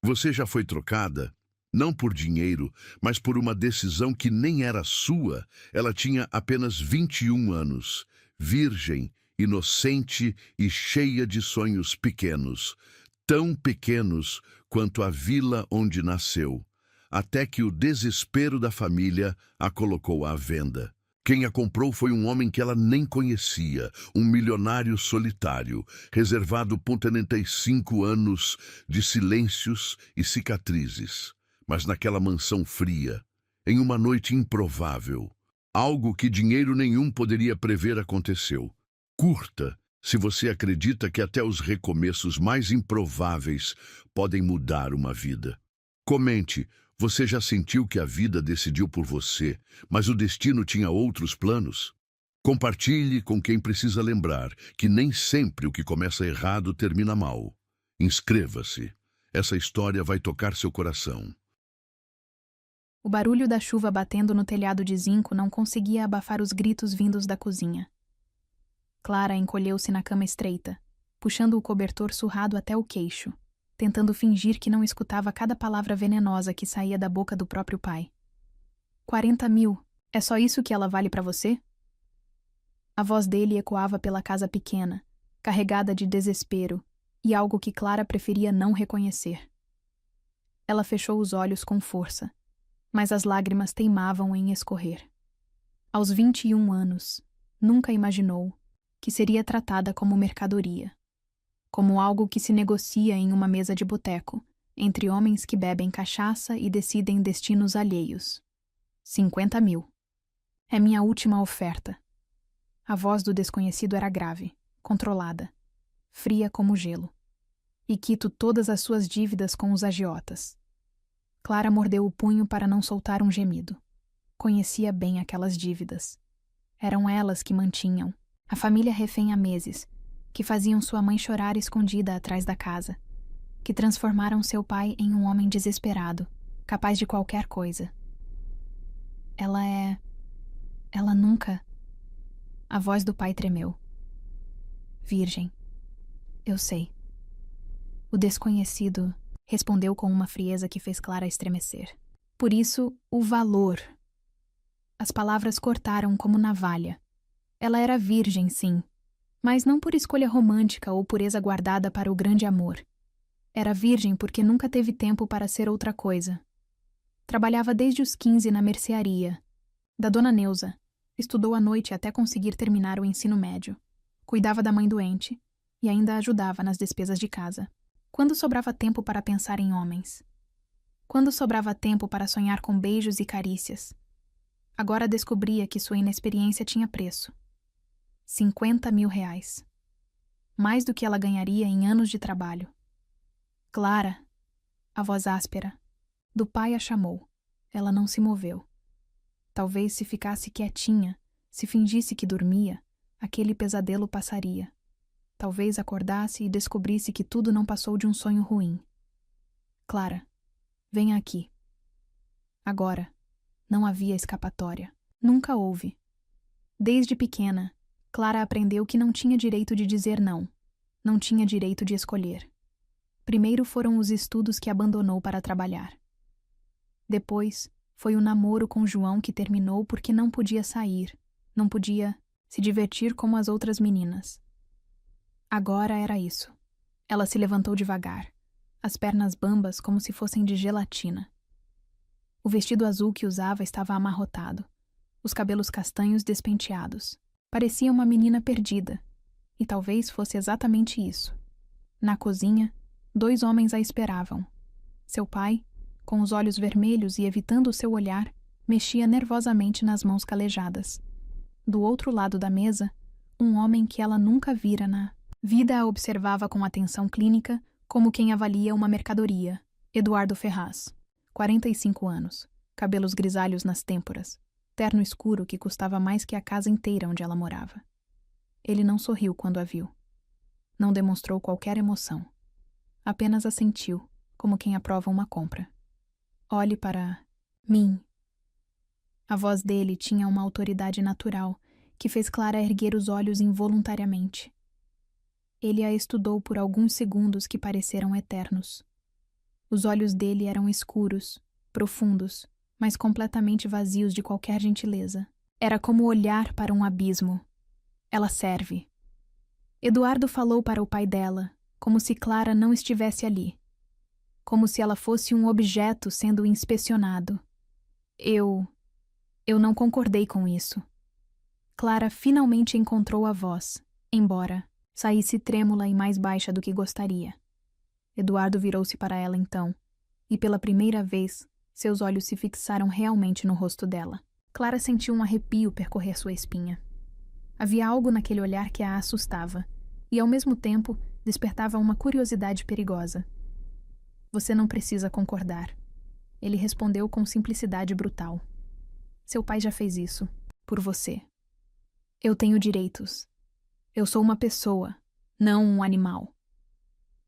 Você já foi trocada? Não por dinheiro, mas por uma decisão que nem era sua. Ela tinha apenas 21 anos, virgem, inocente e cheia de sonhos pequenos, tão pequenos quanto a vila onde nasceu, até que o desespero da família a colocou à venda. Quem a comprou foi um homem que ela nem conhecia, um milionário solitário, reservado por 35 anos de silêncios e cicatrizes. Mas naquela mansão fria, em uma noite improvável, algo que dinheiro nenhum poderia prever aconteceu. Curta, se você acredita que até os recomeços mais improváveis podem mudar uma vida. Comente, você já sentiu que a vida decidiu por você, mas o destino tinha outros planos? Compartilhe com quem precisa lembrar que nem sempre o que começa errado termina mal. Inscreva-se. Essa história vai tocar seu coração. O barulho da chuva batendo no telhado de zinco não conseguia abafar os gritos vindos da cozinha. Clara encolheu-se na cama estreita, puxando o cobertor surrado até o queixo, tentando fingir que não escutava cada palavra venenosa que saía da boca do próprio pai. 40 mil, é só isso que ela vale para você? A voz dele ecoava pela casa pequena, carregada de desespero, e algo que Clara preferia não reconhecer. Ela fechou os olhos com força, mas as lágrimas teimavam em escorrer. Aos 21 anos, nunca imaginou que seria tratada como mercadoria, como algo que se negocia em uma mesa de boteco, entre homens que bebem cachaça e decidem destinos alheios. 50 mil. É minha última oferta. A voz do desconhecido era grave, controlada, fria como gelo. E quito todas as suas dívidas com os agiotas. Clara mordeu o punho para não soltar um gemido. Conhecia bem aquelas dívidas. Eram elas que mantinham a família refém há meses, que faziam sua mãe chorar escondida atrás da casa, que transformaram seu pai em um homem desesperado, capaz de qualquer coisa. Ela nunca... A voz do pai tremeu. Virgem. Eu sei. O desconhecido respondeu com uma frieza que fez Clara estremecer. Por isso, o valor. As palavras cortaram como navalha. Ela era virgem, sim, mas não por escolha romântica ou pureza guardada para o grande amor. Era virgem porque nunca teve tempo para ser outra coisa. Trabalhava desde os 15 na mercearia da Dona Neuza. Estudou à noite até conseguir terminar o ensino médio. Cuidava da mãe doente e ainda ajudava nas despesas de casa. Quando sobrava tempo para pensar em homens? Quando sobrava tempo para sonhar com beijos e carícias? Agora descobria que sua inexperiência tinha preço. 50 mil reais. Mais do que ela ganharia em anos de trabalho. Clara, a voz áspera, do pai a chamou. Ela não se moveu. Talvez se ficasse quietinha, se fingisse que dormia, aquele pesadelo passaria. Talvez acordasse e descobrisse que tudo não passou de um sonho ruim. Clara, venha aqui. Agora, não havia escapatória. Nunca houve. Desde pequena, Clara aprendeu que não tinha direito de dizer não. Não tinha direito de escolher. Primeiro foram os estudos que abandonou para trabalhar. Depois, foi o namoro com João que terminou porque não podia sair, não podia se divertir como as outras meninas. Agora era isso. Ela se levantou devagar, as pernas bambas como se fossem de gelatina. O vestido azul que usava estava amarrotado, os cabelos castanhos despenteados. Parecia uma menina perdida, e talvez fosse exatamente isso. Na cozinha, 2 homens a esperavam. Seu pai, com os olhos vermelhos e evitando o seu olhar, mexia nervosamente nas mãos calejadas. Do outro lado da mesa, um homem que ela nunca vira na vida a observava com atenção clínica, como quem avalia uma mercadoria. Eduardo Ferraz, 45 anos, cabelos grisalhos nas têmporas, terno escuro que custava mais que a casa inteira onde ela morava. Ele não sorriu quando a viu. Não demonstrou qualquer emoção. Apenas assentiu, como quem aprova uma compra. Olhe para mim. A voz dele tinha uma autoridade natural que fez Clara erguer os olhos involuntariamente. Ele a estudou por alguns segundos que pareceram eternos. Os olhos dele eram escuros, profundos, mas completamente vazios de qualquer gentileza. Era como olhar para um abismo. Ela serve. Eduardo falou para o pai dela, como se Clara não estivesse ali. Como se ela fosse um objeto sendo inspecionado. Eu não concordei com isso. Clara finalmente encontrou a voz, embora saísse trêmula e mais baixa do que gostaria. Eduardo virou-se para ela então, e pela primeira vez, seus olhos se fixaram realmente no rosto dela. Clara sentiu um arrepio percorrer sua espinha. Havia algo naquele olhar que a assustava, e ao mesmo tempo despertava uma curiosidade perigosa. Você não precisa concordar. Ele respondeu com simplicidade brutal. Seu pai já fez isso, por você. Eu tenho direitos. Eu sou uma pessoa, não um animal.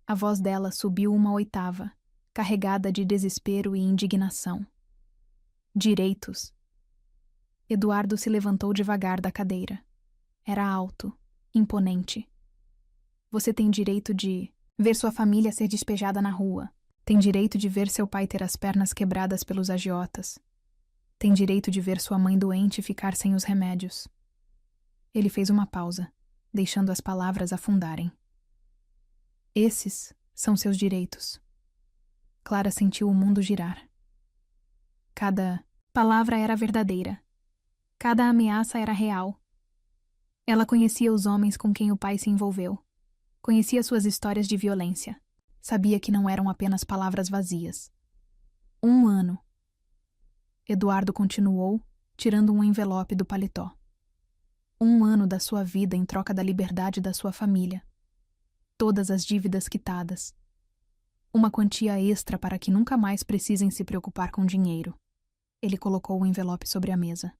A voz dela subiu uma oitava, carregada de desespero e indignação. Direitos. Eduardo se levantou devagar da cadeira. Era alto, imponente. Você tem direito de ver sua família ser despejada na rua. Tem direito de ver seu pai ter as pernas quebradas pelos agiotas. Tem direito de ver sua mãe doente e ficar sem os remédios. Ele fez uma pausa, deixando as palavras afundarem. Esses são seus direitos. Clara sentiu o mundo girar. Cada palavra era verdadeira. Cada ameaça era real. Ela conhecia os homens com quem o pai se envolveu. Conhecia suas histórias de violência. Sabia que não eram apenas palavras vazias. 1 ano. Eduardo continuou, tirando um envelope do paletó. 1 ano da sua vida em troca da liberdade da sua família. Todas as dívidas quitadas. Uma quantia extra para que nunca mais precisem se preocupar com dinheiro. Ele colocou o envelope sobre a mesa.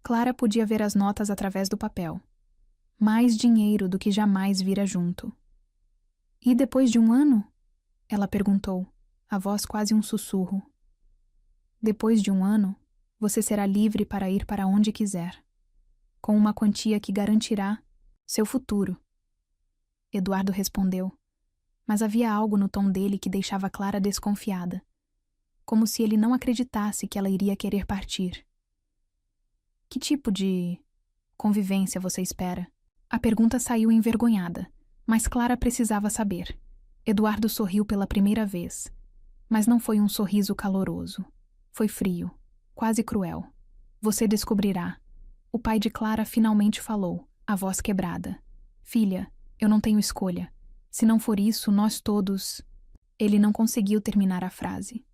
Clara podia ver as notas através do papel. Mais dinheiro do que jamais vira junto. E depois de 1 ano? Ela perguntou, a voz quase um sussurro. Depois de 1 ano, você será livre para ir para onde quiser, com uma quantia que garantirá seu futuro. Eduardo respondeu, mas havia algo no tom dele que deixava Clara desconfiada, como se ele não acreditasse que ela iria querer partir. Que tipo de convivência você espera? A pergunta saiu envergonhada, mas Clara precisava saber. Eduardo sorriu pela primeira vez, mas não foi um sorriso caloroso. Foi frio, quase cruel. Você descobrirá. O pai de Clara finalmente falou, a voz quebrada. Filha, eu não tenho escolha. Se não for isso, nós todos... Ele não conseguiu terminar a frase.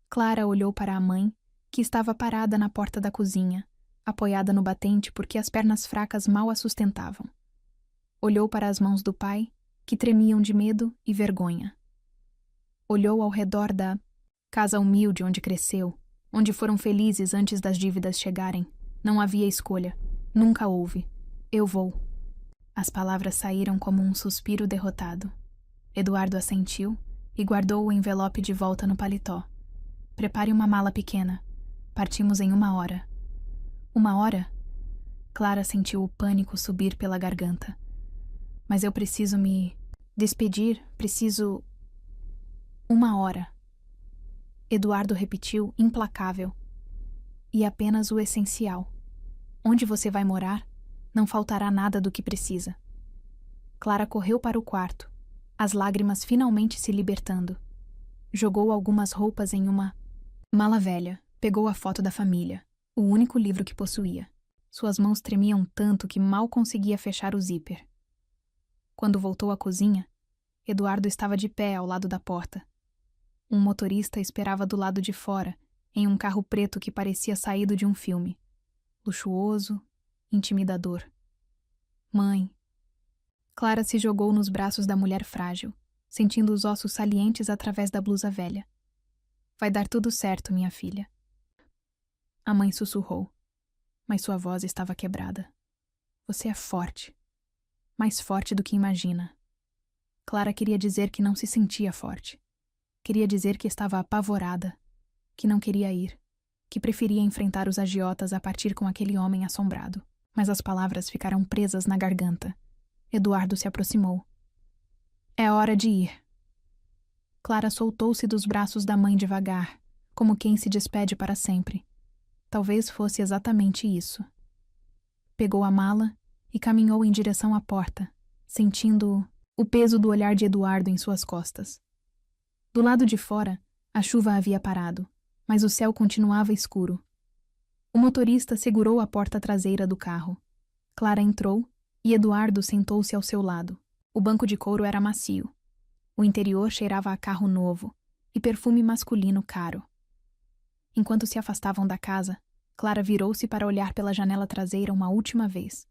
Clara olhou para a mãe, que estava parada na porta da cozinha, apoiada no batente porque as pernas fracas mal a sustentavam. Olhou para as mãos do pai, que tremiam de medo e vergonha. Olhou ao redor da casa humilde onde cresceu, onde foram felizes antes das dívidas chegarem. Não havia escolha. Nunca houve. Eu vou. As palavras saíram como um suspiro derrotado. Eduardo assentiu e guardou o envelope de volta no paletó. Prepare uma mala pequena. Partimos em 1 hora. 1 hora? Clara sentiu o pânico subir pela garganta. Mas eu preciso me despedir, preciso... 1 hora. Eduardo repetiu, implacável. E apenas o essencial. Onde você vai morar, não faltará nada do que precisa. Clara correu para o quarto, as lágrimas finalmente se libertando. Jogou algumas roupas em uma mala velha, pegou a foto da família, o único livro que possuía. Suas mãos tremiam tanto que mal conseguia fechar o zíper. Quando voltou à cozinha, Eduardo estava de pé ao lado da porta. Um motorista esperava do lado de fora, em um carro preto que parecia saído de um filme. Luxuoso, intimidador. Mãe. Clara se jogou nos braços da mulher frágil, sentindo os ossos salientes através da blusa velha. Vai dar tudo certo, minha filha. A mãe sussurrou, mas sua voz estava quebrada. Você é forte. Mais forte do que imagina. Clara queria dizer que não se sentia forte. Queria dizer que estava apavorada, que não queria ir, que preferia enfrentar os agiotas a partir com aquele homem assombrado. Mas as palavras ficaram presas na garganta. Eduardo se aproximou. É hora de ir. Clara soltou-se dos braços da mãe devagar, como quem se despede para sempre. Talvez fosse exatamente isso. Pegou a mala e caminhou em direção à porta, sentindo o peso do olhar de Eduardo em suas costas. Do lado de fora, a chuva havia parado, mas o céu continuava escuro. O motorista segurou a porta traseira do carro. Clara entrou e Eduardo sentou-se ao seu lado. O banco de couro era macio. O interior cheirava a carro novo e perfume masculino caro. Enquanto se afastavam da casa, Clara virou-se para olhar pela janela traseira uma última vez.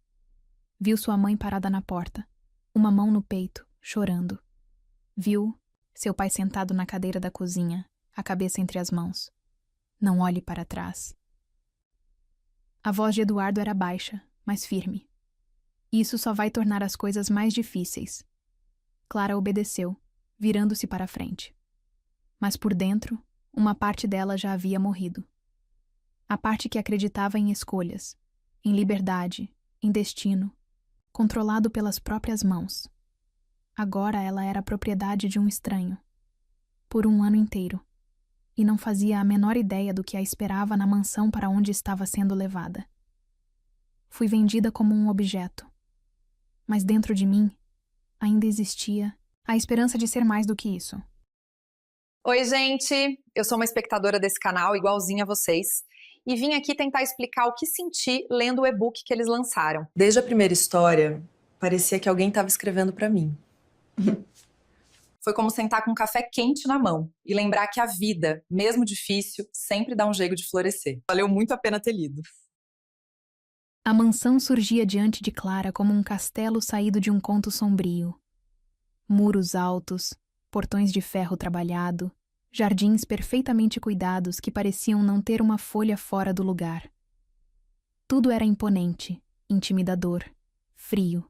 Viu sua mãe parada na porta, uma mão no peito, chorando. Viu seu pai sentado na cadeira da cozinha, a cabeça entre as mãos. Não olhe para trás. A voz de Eduardo era baixa, mas firme. Isso só vai tornar as coisas mais difíceis. Clara obedeceu, virando-se para a frente. Mas por dentro, uma parte dela já havia morrido. A parte que acreditava em escolhas, em liberdade, em destino, controlado pelas próprias mãos. Agora ela era propriedade de um estranho. Por um ano inteiro. E não fazia a menor ideia do que a esperava na mansão para onde estava sendo levada. Fui vendida como um objeto. Mas dentro de mim, ainda existia a esperança de ser mais do que isso. Oi, gente! Eu sou uma espectadora desse canal, igualzinha a vocês, e vim aqui tentar explicar o que senti lendo o e-book que eles lançaram. Desde a primeira história, parecia que alguém estava escrevendo para mim. Foi como sentar com um café quente na mão e lembrar que a vida, mesmo difícil, sempre dá um jeito de florescer. Valeu muito a pena ter lido. A mansão surgia diante de Clara como um castelo saído de um conto sombrio. Muros altos, portões de ferro trabalhado, jardins perfeitamente cuidados que pareciam não ter uma folha fora do lugar. Tudo era imponente, intimidador, frio.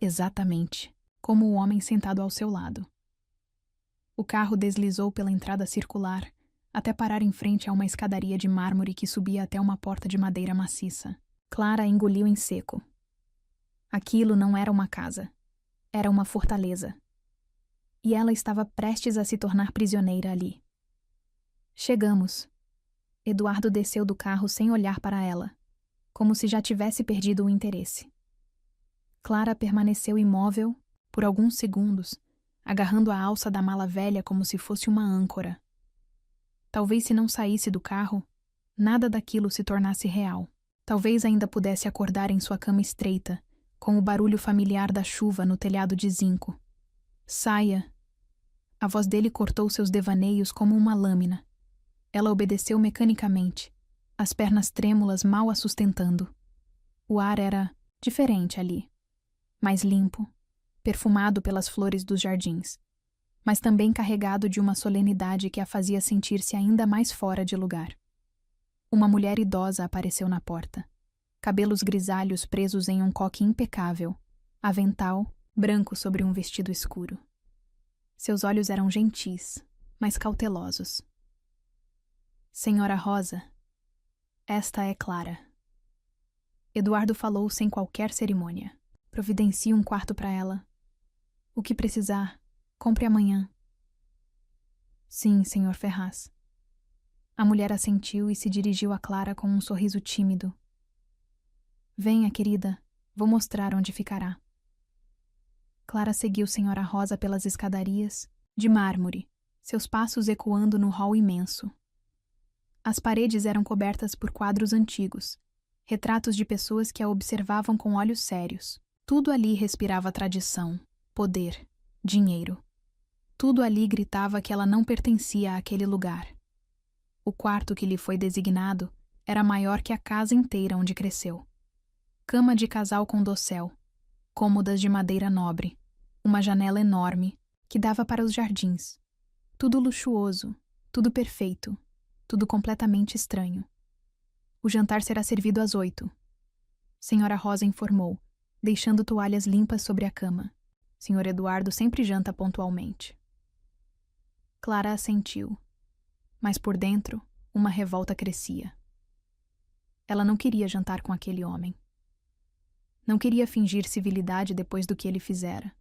Exatamente como o homem sentado ao seu lado. O carro deslizou pela entrada circular até parar em frente a uma escadaria de mármore que subia até uma porta de madeira maciça. Clara engoliu em seco. Aquilo não era uma casa. Era uma fortaleza. E ela estava prestes a se tornar prisioneira ali. Chegamos. Eduardo desceu do carro sem olhar para ela, como se já tivesse perdido o interesse. Clara permaneceu imóvel por alguns segundos, agarrando a alça da mala velha como se fosse uma âncora. Talvez se não saísse do carro, nada daquilo se tornasse real. Talvez ainda pudesse acordar em sua cama estreita, com o barulho familiar da chuva no telhado de zinco. Saia! A voz dele cortou seus devaneios como uma lâmina. Ela obedeceu mecanicamente, as pernas trêmulas mal a sustentando. O ar era diferente ali, mais limpo, perfumado pelas flores dos jardins, mas também carregado de uma solenidade que a fazia sentir-se ainda mais fora de lugar. Uma mulher idosa apareceu na porta, cabelos grisalhos presos em um coque impecável, avental branco sobre um vestido escuro. Seus olhos eram gentis, mas cautelosos. Senhora Rosa, esta é Clara. Eduardo falou sem qualquer cerimônia. Providencie um quarto para ela. O que precisar, compre amanhã. Sim, senhor Ferraz. A mulher assentiu e se dirigiu a Clara com um sorriso tímido. Venha, querida, vou mostrar onde ficará. Clara seguiu senhora Rosa pelas escadarias, de mármore, seus passos ecoando no hall imenso. As paredes eram cobertas por quadros antigos, retratos de pessoas que a observavam com olhos sérios. Tudo ali respirava tradição, poder, dinheiro. Tudo ali gritava que ela não pertencia àquele lugar. O quarto que lhe foi designado era maior que a casa inteira onde cresceu. Cama de casal com dossel, cômodas de madeira nobre, uma janela enorme que dava para os jardins. Tudo luxuoso, tudo perfeito, tudo completamente estranho. O jantar será servido às 8. Senhora Rosa informou, deixando toalhas limpas sobre a cama. Senhor Eduardo sempre janta pontualmente. Clara assentiu, mas por dentro uma revolta crescia. Ela não queria jantar com aquele homem. Não queria fingir civilidade depois do que ele fizera.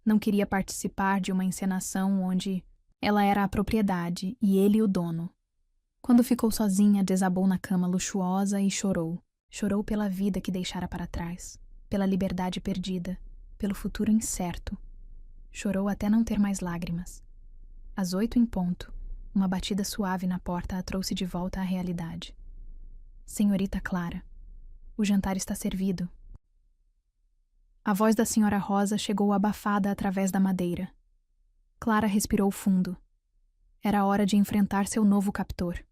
Não queria participar de uma encenação onde ela era a propriedade e ele o dono. Quando ficou sozinha, desabou na cama luxuosa e chorou. Chorou pela vida que deixara para trás, pela liberdade perdida, pelo futuro incerto. Chorou até não ter mais lágrimas. Às 8 em ponto, uma batida suave na porta a trouxe de volta à realidade. Senhorita Clara, o jantar está servido. A voz da senhora Rosa chegou abafada através da madeira. Clara respirou fundo. Era hora de enfrentar seu novo captor.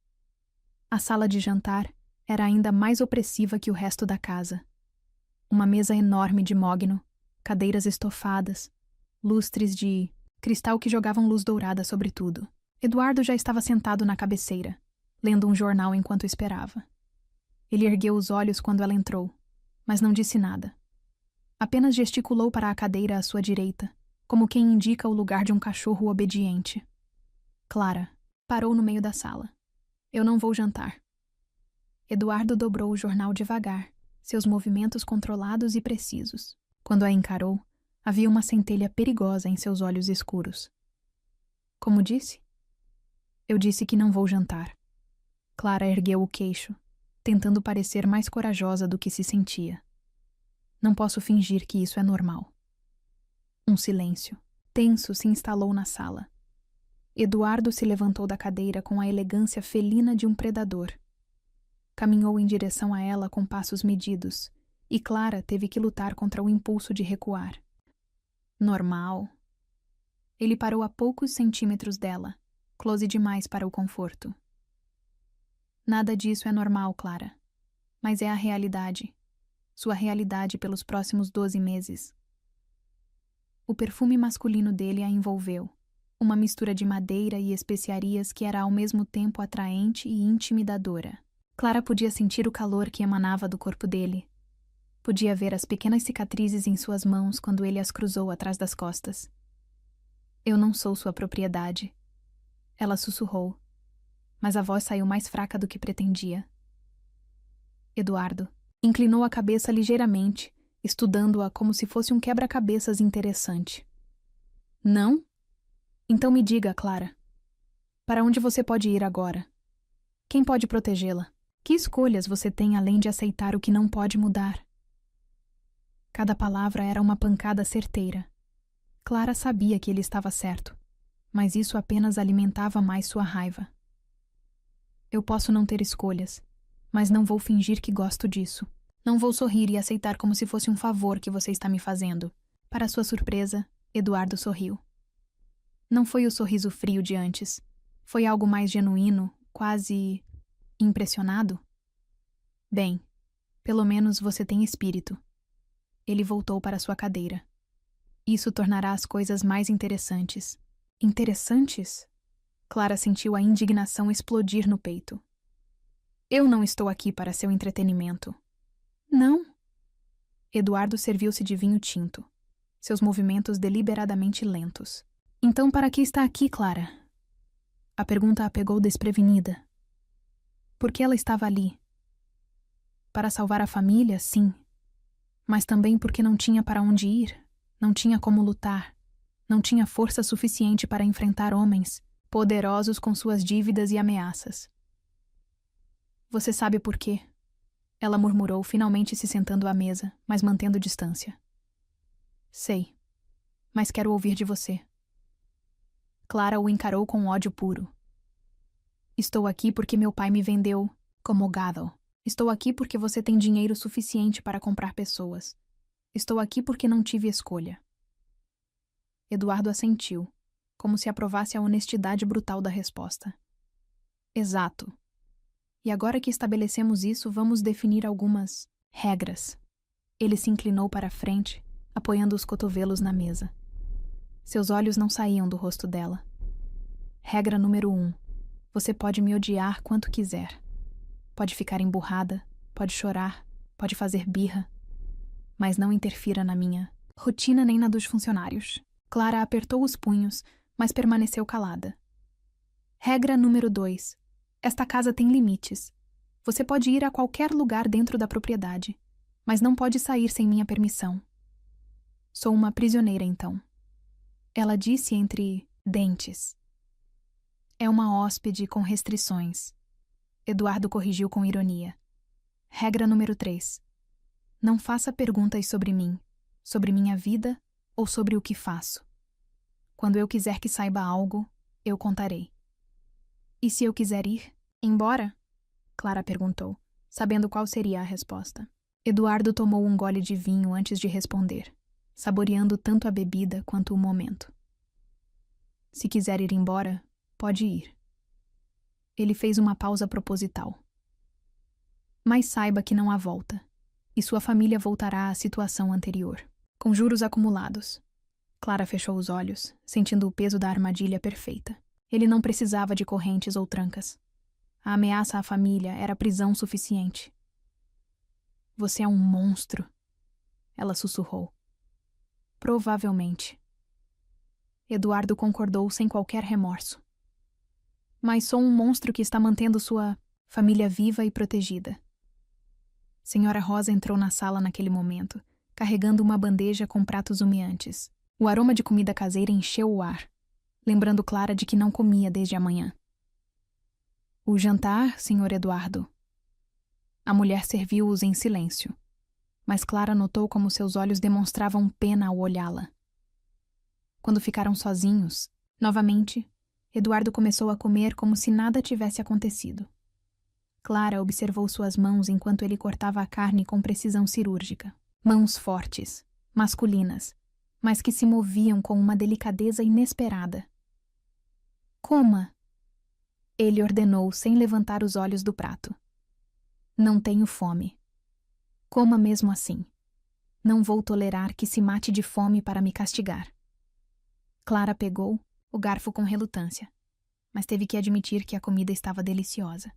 A sala de jantar era ainda mais opressiva que o resto da casa. Uma mesa enorme de mogno, cadeiras estofadas, lustres de cristal que jogavam luz dourada sobre tudo. Eduardo já estava sentado na cabeceira, lendo um jornal enquanto esperava. Ele ergueu os olhos quando ela entrou, mas não disse nada. Apenas gesticulou para a cadeira à sua direita, como quem indica o lugar de um cachorro obediente. Clara parou no meio da sala. Eu não vou jantar. Eduardo dobrou o jornal devagar, seus movimentos controlados e precisos. Quando a encarou, havia uma centelha perigosa em seus olhos escuros. Como disse? Eu disse que não vou jantar. Clara ergueu o queixo, tentando parecer mais corajosa do que se sentia. Não posso fingir que isso é normal. Um silêncio tenso se instalou na sala. Eduardo se levantou da cadeira com a elegância felina de um predador. Caminhou em direção a ela com passos medidos, e Clara teve que lutar contra o impulso de recuar. Normal. Ele parou a poucos centímetros dela, close demais para o conforto. Nada disso é normal, Clara. Mas é a realidade. Sua realidade pelos próximos 12 meses. O perfume masculino dele a envolveu. Uma mistura de madeira e especiarias que era ao mesmo tempo atraente e intimidadora. Clara podia sentir o calor que emanava do corpo dele. Podia ver as pequenas cicatrizes em suas mãos quando ele as cruzou atrás das costas. Eu não sou sua propriedade. Ela sussurrou, mas a voz saiu mais fraca do que pretendia. Eduardo inclinou a cabeça ligeiramente, estudando-a como se fosse um quebra-cabeças interessante. Não? Então me diga, Clara. Para onde você pode ir agora? Quem pode protegê-la? Que escolhas você tem além de aceitar o que não pode mudar? Cada palavra era uma pancada certeira. Clara sabia que ele estava certo, mas isso apenas alimentava mais sua raiva. Eu posso não ter escolhas, mas não vou fingir que gosto disso. Não vou sorrir e aceitar como se fosse um favor que você está me fazendo. Para sua surpresa, Eduardo sorriu. Não foi o sorriso frio de antes. Foi algo mais genuíno, quase impressionado. Bem, pelo menos você tem espírito. Ele voltou para sua cadeira. Isso tornará as coisas mais interessantes. Interessantes? Clara sentiu a indignação explodir no peito. Eu não estou aqui para seu entretenimento. Não? Eduardo serviu-se de vinho tinto, seus movimentos deliberadamente lentos. Então, para que está aqui, Clara? A pergunta a pegou desprevenida. Por que ela estava ali? Para salvar a família, sim. Mas também porque não tinha para onde ir, não tinha como lutar, não tinha força suficiente para enfrentar homens, poderosos com suas dívidas e ameaças. Você sabe por quê? Ela murmurou, finalmente se sentando à mesa, mas mantendo distância. Sei, mas quero ouvir de você. Clara o encarou com ódio puro. Estou aqui porque meu pai me vendeu como gado. Estou aqui porque você tem dinheiro suficiente para comprar pessoas. Estou aqui porque não tive escolha. Eduardo assentiu, como se aprovasse a honestidade brutal da resposta. Exato. E agora que estabelecemos isso, vamos definir algumas regras. Ele se inclinou para a frente, apoiando os cotovelos na mesa. Seus olhos não saíam do rosto dela. Regra número 1. Você pode me odiar quanto quiser. Pode ficar emburrada, pode chorar, pode fazer birra. Mas não interfira na minha rotina nem na dos funcionários. Clara apertou os punhos, mas permaneceu calada. Regra número 2. Esta casa tem limites. Você pode ir a qualquer lugar dentro da propriedade, mas não pode sair sem minha permissão. Sou uma prisioneira, então. Ela disse entre dentes. É uma hóspede com restrições. Eduardo corrigiu com ironia. Regra número 3. Não faça perguntas sobre mim, sobre minha vida ou sobre o que faço. Quando eu quiser que saiba algo, eu contarei. E se eu quiser ir embora? Clara perguntou, sabendo qual seria a resposta. Eduardo tomou um gole de vinho antes de responder, saboreando tanto a bebida quanto o momento. Se quiser ir embora, pode ir. Ele fez uma pausa proposital. Mas saiba que não há volta, e sua família voltará à situação anterior, com juros acumulados. Clara fechou os olhos, sentindo o peso da armadilha perfeita. Ele não precisava de correntes ou trancas. A ameaça à família era prisão suficiente. Você é um monstro, ela sussurrou. Provavelmente. Eduardo concordou sem qualquer remorso. Mas sou um monstro que está mantendo sua família viva e protegida. Senhora Rosa entrou na sala naquele momento, carregando uma bandeja com pratos humeantes. O aroma de comida caseira encheu o ar, lembrando Clara de que não comia desde a manhã. O jantar, Sr. Eduardo. A mulher serviu-os em silêncio, mas Clara notou como seus olhos demonstravam pena ao olhá-la. Quando ficaram sozinhos, novamente, Eduardo começou a comer como se nada tivesse acontecido. Clara observou suas mãos enquanto ele cortava a carne com precisão cirúrgica. Mãos fortes, masculinas, mas que se moviam com uma delicadeza inesperada. Coma! Ele ordenou sem levantar os olhos do prato. Não tenho fome. Coma mesmo assim. Não vou tolerar que se mate de fome para me castigar. Clara pegou o garfo com relutância, mas teve que admitir que a comida estava deliciosa.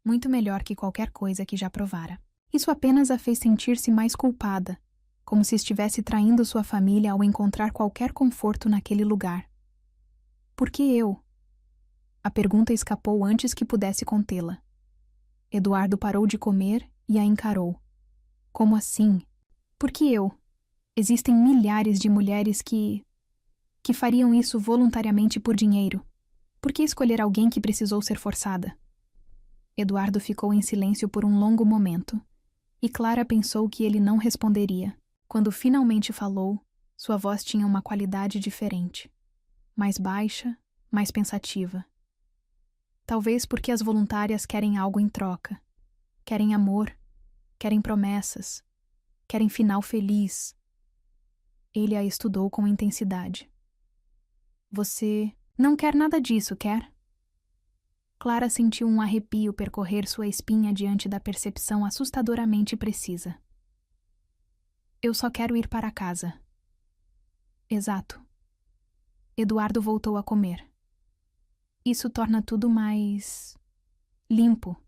Muito melhor que qualquer coisa que já provara. Isso apenas a fez sentir-se mais culpada, como se estivesse traindo sua família ao encontrar qualquer conforto naquele lugar. Por que eu? A pergunta escapou antes que pudesse contê-la. Eduardo parou de comer e a encarou. Como assim? Por que eu? Existem milhares de mulheres que fariam isso voluntariamente por dinheiro. Por que escolher alguém que precisou ser forçada? Eduardo ficou em silêncio por um longo momento, e Clara pensou que ele não responderia. Quando finalmente falou, sua voz tinha uma qualidade diferente. Mais baixa, mais pensativa. Talvez porque as voluntárias querem algo em troca. Querem amor, querem promessas, querem final feliz. Ele a estudou com intensidade. Você não quer nada disso, quer? Clara sentiu um arrepio percorrer sua espinha diante da percepção assustadoramente precisa. Eu só quero ir para casa. Exato. Eduardo voltou a comer. Isso torna tudo mais limpo.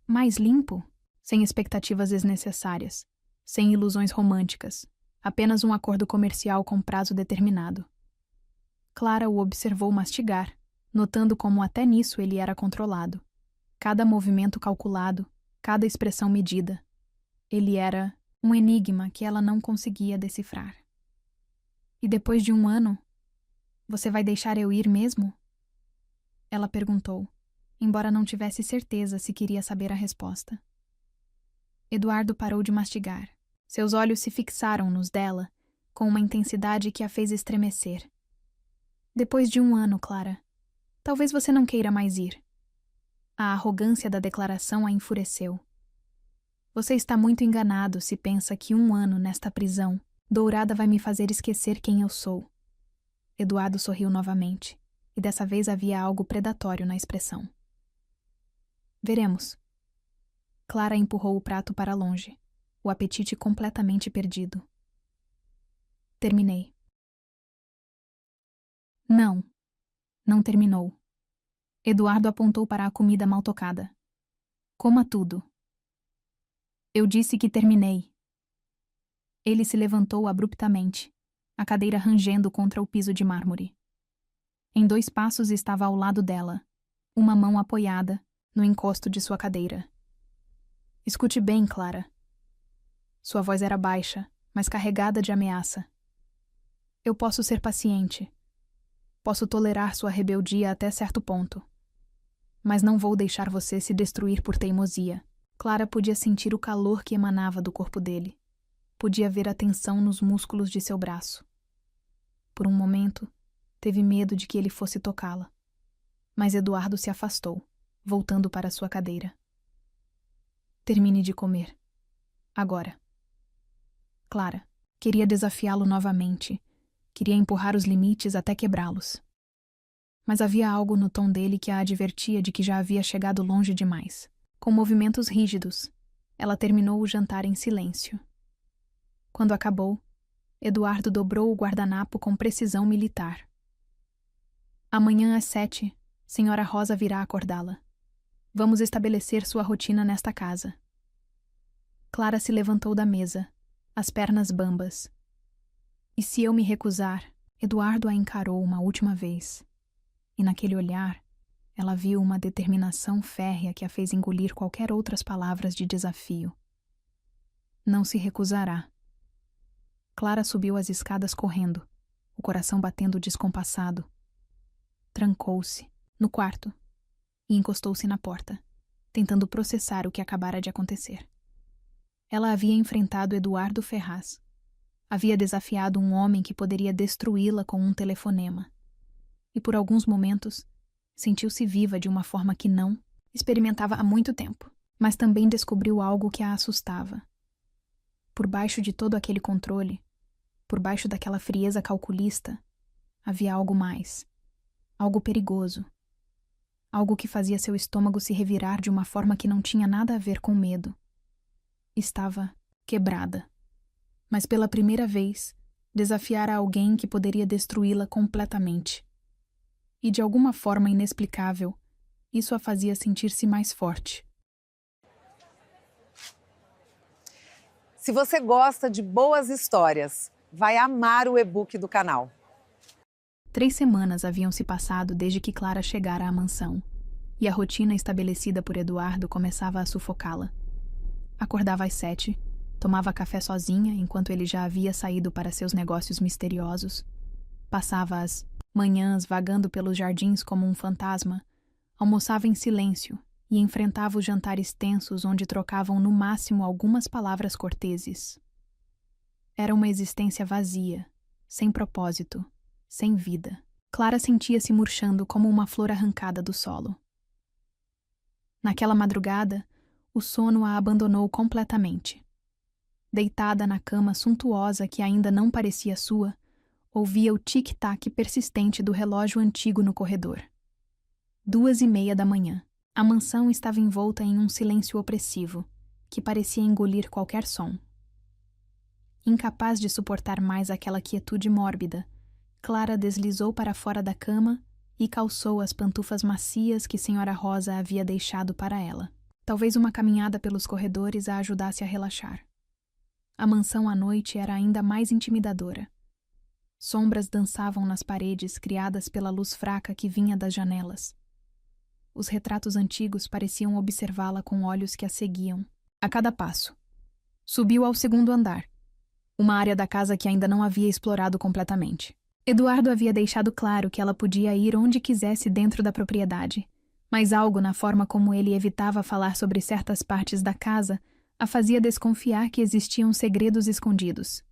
Mais limpo? Sem expectativas desnecessárias, sem ilusões românticas, apenas um acordo comercial com prazo determinado. Clara o observou mastigar, notando como até nisso ele era controlado. Cada movimento calculado, cada expressão medida. Ele era um enigma que ela não conseguia decifrar. E depois de 1 ano, você vai deixar eu ir mesmo? Ela perguntou, embora não tivesse certeza se queria saber a resposta. Eduardo parou de mastigar. Seus olhos se fixaram nos dela, com uma intensidade que a fez estremecer. Depois de 1 ano, Clara. Talvez você não queira mais ir. A arrogância da declaração a enfureceu. Você está muito enganado se pensa que 1 ano nesta prisão dourada vai me fazer esquecer quem eu sou. Eduardo sorriu novamente, e dessa vez havia algo predatório na expressão. Veremos. Clara empurrou o prato para longe, o apetite completamente perdido. Terminei. Não. Não terminou. Eduardo apontou para a comida mal tocada. Coma tudo. Eu disse que terminei. Ele se levantou abruptamente, a cadeira rangendo contra o piso de mármore. Em 2 passos estava ao lado dela, uma mão apoiada no encosto de sua cadeira. Escute bem, Clara. Sua voz era baixa, mas carregada de ameaça. Eu posso ser paciente. Posso tolerar sua rebeldia até certo ponto. Mas não vou deixar você se destruir por teimosia. Clara podia sentir o calor que emanava do corpo dele. Podia ver a tensão nos músculos de seu braço. Por um momento, teve medo de que ele fosse tocá-la. Mas Eduardo se afastou, voltando para sua cadeira. Termine de comer. Agora. Clara queria desafiá-lo novamente. Queria empurrar os limites até quebrá-los. Mas havia algo no tom dele que a advertia de que já havia chegado longe demais. Com movimentos rígidos, ela terminou o jantar em silêncio. Quando acabou, Eduardo dobrou o guardanapo com precisão militar. Amanhã às 7, Senhora Rosa virá acordá-la. Vamos estabelecer sua rotina nesta casa. Clara se levantou da mesa, as pernas bambas. E se eu me recusar, Eduardo a encarou uma última vez. E naquele olhar, ela viu uma determinação férrea que a fez engolir qualquer outras palavras de desafio. Não se recusará. Clara subiu as escadas correndo, o coração batendo descompassado. Trancou-se, no quarto, e encostou-se na porta, tentando processar o que acabara de acontecer. Ela havia enfrentado Eduardo Ferraz. Havia desafiado um homem que poderia destruí-la com um telefonema. E por alguns momentos, sentiu-se viva de uma forma que não experimentava há muito tempo, mas também descobriu algo que a assustava. Por baixo de todo aquele controle, por baixo daquela frieza calculista, havia algo mais, algo perigoso, algo que fazia seu estômago se revirar de uma forma que não tinha nada a ver com medo. Estava quebrada, mas pela primeira vez desafiara alguém que poderia destruí-la completamente. E de alguma forma inexplicável, isso a fazia sentir-se mais forte. Se você gosta de boas histórias, vai amar o e-book do canal. 3 semanas haviam se passado desde que Clara chegara à mansão, e a rotina estabelecida por Eduardo começava a sufocá-la. Acordava às 7, tomava café sozinha enquanto ele já havia saído para seus negócios misteriosos. Passava as manhãs vagando pelos jardins como um fantasma, almoçava em silêncio e enfrentava os jantares tensos onde trocavam no máximo algumas palavras corteses. Era uma existência vazia, sem propósito, sem vida. Clara sentia-se murchando como uma flor arrancada do solo. Naquela madrugada, o sono a abandonou completamente. Deitada na cama suntuosa que ainda não parecia sua, ouvia o tic-tac persistente do relógio antigo no corredor. 2:30 da manhã. A mansão estava envolta em um silêncio opressivo, que parecia engolir qualquer som. Incapaz de suportar mais aquela quietude mórbida, Clara deslizou para fora da cama e calçou as pantufas macias que Senhora Rosa havia deixado para ela. Talvez uma caminhada pelos corredores a ajudasse a relaxar. A mansão à noite era ainda mais intimidadora. Sombras dançavam nas paredes criadas pela luz fraca que vinha das janelas. Os retratos antigos pareciam observá-la com olhos que a seguiam, a cada passo. Subiu ao 2º andar, uma área da casa que ainda não havia explorado completamente. Eduardo havia deixado claro que ela podia ir onde quisesse dentro da propriedade, mas algo na forma como ele evitava falar sobre certas partes da casa a fazia desconfiar que existiam segredos escondidos.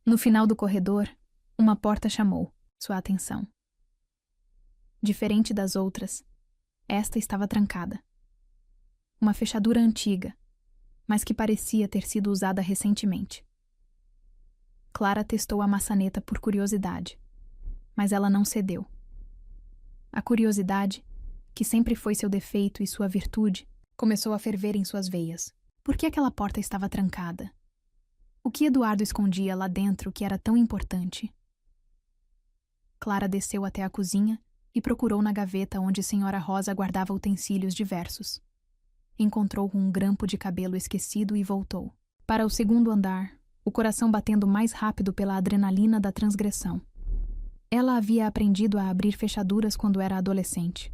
No final do corredor, uma porta chamou sua atenção. Diferente das outras, esta estava trancada. Uma fechadura antiga, mas que parecia ter sido usada recentemente. Clara testou a maçaneta por curiosidade, mas ela não cedeu. A curiosidade, que sempre foi seu defeito e sua virtude, começou a ferver em suas veias. Por que aquela porta estava trancada? O que Eduardo escondia lá dentro que era tão importante? Clara desceu até a cozinha e procurou na gaveta onde Senhora Rosa guardava utensílios diversos. Encontrou um grampo de cabelo esquecido e voltou. Para o 2º andar, o coração batendo mais rápido pela adrenalina da transgressão. Ela havia aprendido a abrir fechaduras quando era adolescente.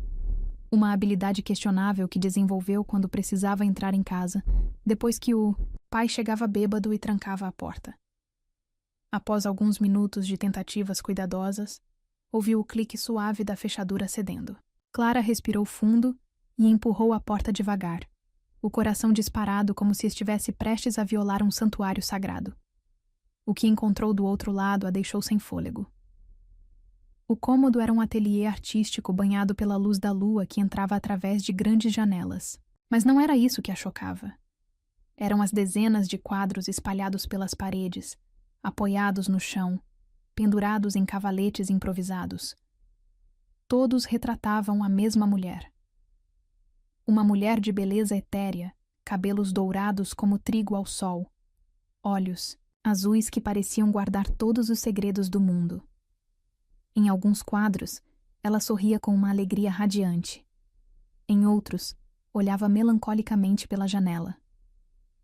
Uma habilidade questionável que desenvolveu quando precisava entrar em casa, depois que o pai chegava bêbado e trancava a porta. Após alguns minutos de tentativas cuidadosas, ouviu o clique suave da fechadura cedendo. Clara respirou fundo e empurrou a porta devagar, o coração disparado como se estivesse prestes a violar um santuário sagrado. O que encontrou do outro lado a deixou sem fôlego. O cômodo era um ateliê artístico banhado pela luz da lua que entrava através de grandes janelas. Mas não era isso que a chocava. Eram as dezenas de quadros espalhados pelas paredes, apoiados no chão, pendurados em cavaletes improvisados. Todos retratavam a mesma mulher. Uma mulher de beleza etérea, cabelos dourados como trigo ao sol, olhos azuis que pareciam guardar todos os segredos do mundo. Em alguns quadros, ela sorria com uma alegria radiante. Em outros, olhava melancolicamente pela janela.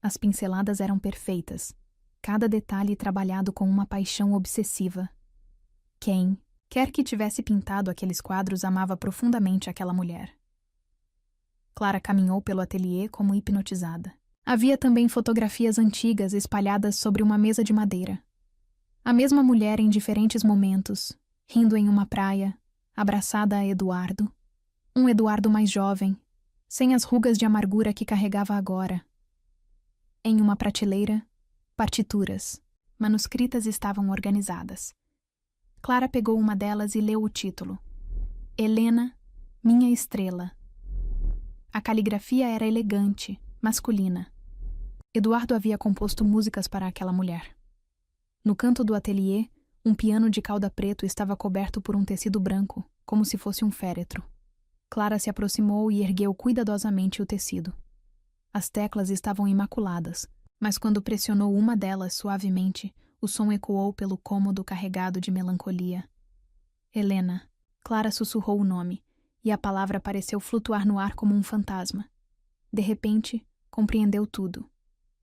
As pinceladas eram perfeitas, cada detalhe trabalhado com uma paixão obsessiva. Quem, quer que tivesse pintado aqueles quadros, amava profundamente aquela mulher. Clara caminhou pelo ateliê como hipnotizada. Havia também fotografias antigas espalhadas sobre uma mesa de madeira. A mesma mulher em diferentes momentos, rindo em uma praia, abraçada a Eduardo. Um Eduardo mais jovem, sem as rugas de amargura que carregava agora. Em uma prateleira, partituras, manuscritas estavam organizadas. Clara pegou uma delas e leu o título: Helena, minha estrela. A caligrafia era elegante, masculina. Eduardo havia composto músicas para aquela mulher. No canto do ateliê, um piano de cauda preto estava coberto por um tecido branco, como se fosse um féretro. Clara se aproximou e ergueu cuidadosamente o tecido. As teclas estavam imaculadas, mas quando pressionou uma delas suavemente, o som ecoou pelo cômodo carregado de melancolia. Helena. Clara sussurrou o nome, e a palavra pareceu flutuar no ar como um fantasma. De repente, compreendeu tudo.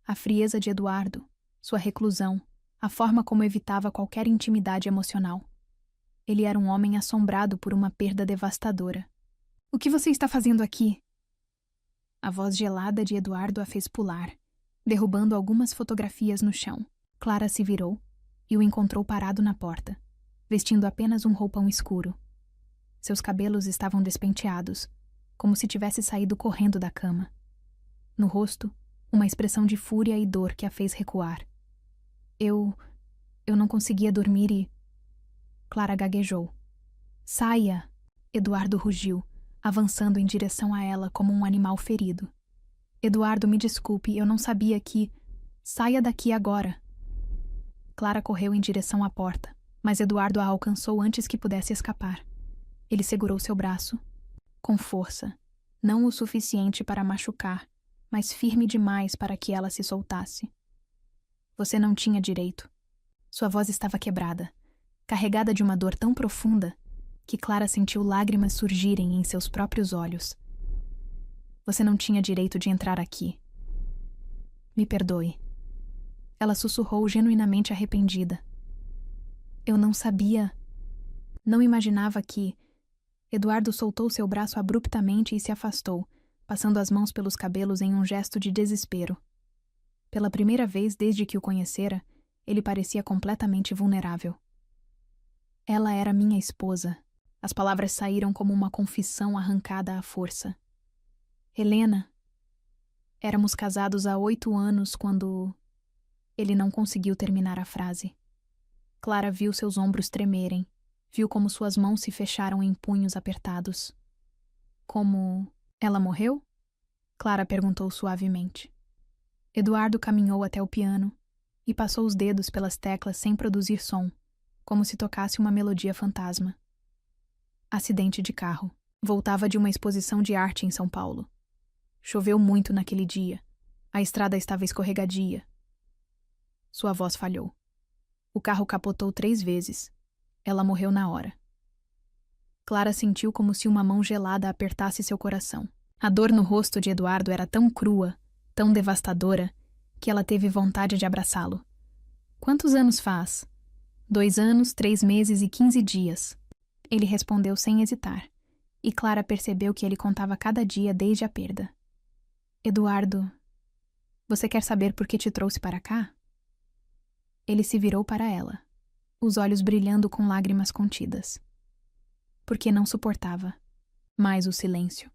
A frieza de Eduardo, sua reclusão, a forma como evitava qualquer intimidade emocional. Ele era um homem assombrado por uma perda devastadora. "O que você está fazendo aqui?" A voz gelada de Eduardo a fez pular, derrubando algumas fotografias no chão. Clara se virou e o encontrou parado na porta, vestindo apenas um roupão escuro. Seus cabelos estavam despenteados, como se tivesse saído correndo da cama. No rosto, uma expressão de fúria e dor que a fez recuar. Eu não conseguia dormir e... Clara gaguejou. "Saia!" Eduardo rugiu, avançando em direção a ela como um animal ferido. "Eduardo, me desculpe, eu não sabia que... Saia daqui agora!" Clara correu em direção à porta, mas Eduardo a alcançou antes que pudesse escapar. Ele segurou seu braço, com força, não o suficiente para machucar, mas firme demais para que ela se soltasse. Você não tinha direito. Sua voz estava quebrada, carregada de uma dor tão profunda que Clara sentiu lágrimas surgirem em seus próprios olhos. Você não tinha direito de entrar aqui. Me perdoe. Ela sussurrou genuinamente arrependida. Eu não sabia. Não imaginava que... Eduardo soltou seu braço abruptamente e se afastou, passando as mãos pelos cabelos em um gesto de desespero. Pela primeira vez desde que o conhecera, ele parecia completamente vulnerável. Ela era minha esposa. As palavras saíram como uma confissão arrancada à força. Helena. Éramos casados há 8 anos quando... Ele não conseguiu terminar a frase. Clara viu seus ombros tremerem. Viu como suas mãos se fecharam em punhos apertados. Como... Ela morreu? Clara perguntou suavemente. Eduardo caminhou até o piano e passou os dedos pelas teclas sem produzir som, como se tocasse uma melodia fantasma. Acidente de carro. Voltava de uma exposição de arte em São Paulo. Choveu muito naquele dia. A estrada estava escorregadia. Sua voz falhou. O carro capotou 3 vezes. Ela morreu na hora. Clara sentiu como se uma mão gelada apertasse seu coração. A dor no rosto de Eduardo era tão crua, tão devastadora, que ela teve vontade de abraçá-lo. Quantos anos faz? 2 anos, 3 meses e 15 dias. Ele respondeu sem hesitar, e Clara percebeu que ele contava cada dia desde a perda. Eduardo, você quer saber por que te trouxe para cá? Ele se virou para ela, os olhos brilhando com lágrimas contidas. Porque não suportava mais o silêncio.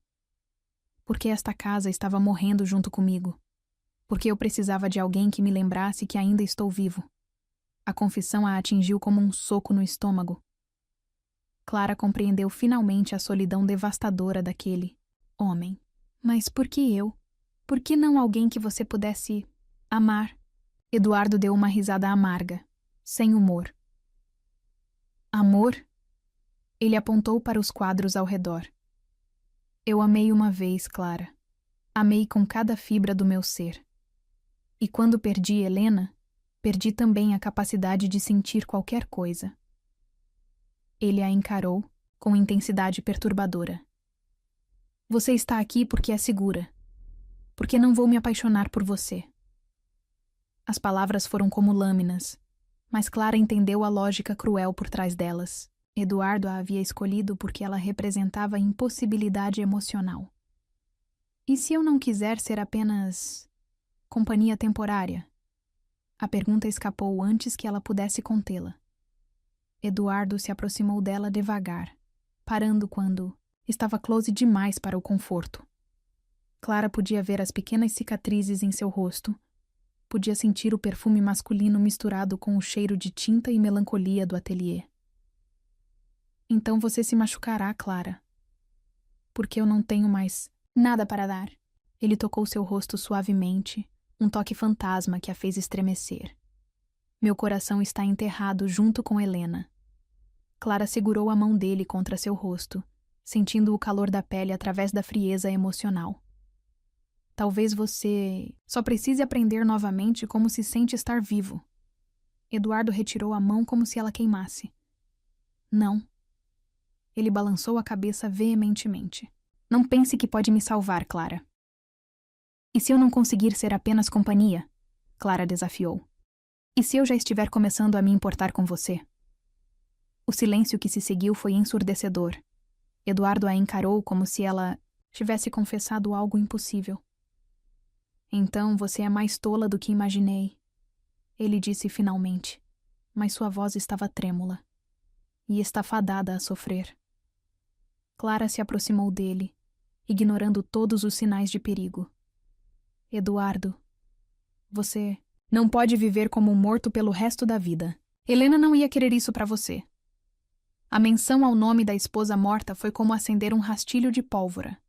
Porque esta casa estava morrendo junto comigo. Porque eu precisava de alguém que me lembrasse que ainda estou vivo. A confissão a atingiu como um soco no estômago. Clara compreendeu finalmente a solidão devastadora daquele homem. Mas por que eu? Por que não alguém que você pudesse amar? Eduardo deu uma risada amarga, sem humor. Amor? Ele apontou para os quadros ao redor. Eu amei uma vez, Clara. Amei com cada fibra do meu ser. E quando perdi Helena, perdi também a capacidade de sentir qualquer coisa. Ele a encarou com intensidade perturbadora. Você está aqui porque é segura. Porque não vou me apaixonar por você. As palavras foram como lâminas, mas Clara entendeu a lógica cruel por trás delas. Eduardo a havia escolhido porque ela representava impossibilidade emocional. E se eu não quiser ser apenas companhia temporária? A pergunta escapou antes que ela pudesse contê-la. Eduardo se aproximou dela devagar, parando quando estava close demais para o conforto. Clara podia ver as pequenas cicatrizes em seu rosto, podia sentir o perfume masculino misturado com o cheiro de tinta e melancolia do ateliê. Então você se machucará, Clara. Porque eu não tenho mais nada para dar. Ele tocou seu rosto suavemente, um toque fantasma que a fez estremecer. Meu coração está enterrado junto com Helena. Clara segurou a mão dele contra seu rosto, sentindo o calor da pele através da frieza emocional. Talvez você só precise aprender novamente como se sente estar vivo. Eduardo retirou a mão como se ela queimasse. Não. Ele balançou a cabeça veementemente. Não pense que pode me salvar, Clara. E se eu não conseguir ser apenas companhia? Clara desafiou. E se eu já estiver começando a me importar com você? O silêncio que se seguiu foi ensurdecedor. Eduardo a encarou como se ela tivesse confessado algo impossível. Então você é mais tola do que imaginei, ele disse finalmente, mas sua voz estava trêmula. E está fadada a sofrer. Clara se aproximou dele, ignorando todos os sinais de perigo. Eduardo, você não pode viver como um morto pelo resto da vida. Helena não ia querer isso para você. A menção ao nome da esposa morta foi como acender um rastilho de pólvora.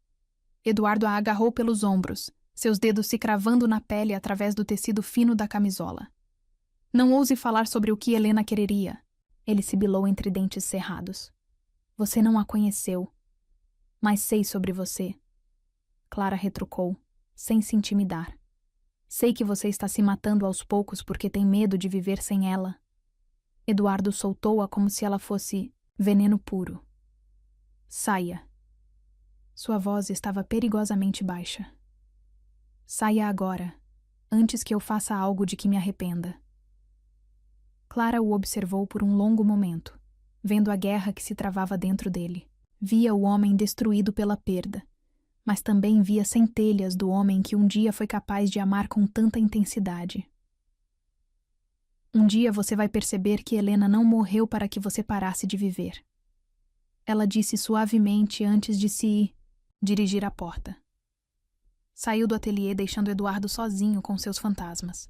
Eduardo a agarrou pelos ombros, seus dedos se cravando na pele através do tecido fino da camisola. Não ouse falar sobre o que Helena quereria. Ele sibilou entre dentes cerrados. Você não a conheceu. Mas sei sobre você. Clara retrucou, sem se intimidar. Sei que você está se matando aos poucos porque tem medo de viver sem ela. Eduardo soltou-a como se ela fosse veneno puro. Saia. Sua voz estava perigosamente baixa. Saia agora, antes que eu faça algo de que me arrependa. Clara o observou por um longo momento, vendo a guerra que se travava dentro dele. Via o homem destruído pela perda, mas também via centelhas do homem que um dia foi capaz de amar com tanta intensidade. Um dia você vai perceber que Helena não morreu para que você parasse de viver. Ela disse suavemente antes de se dirigir à porta. Saiu do ateliê deixando Eduardo sozinho com seus fantasmas.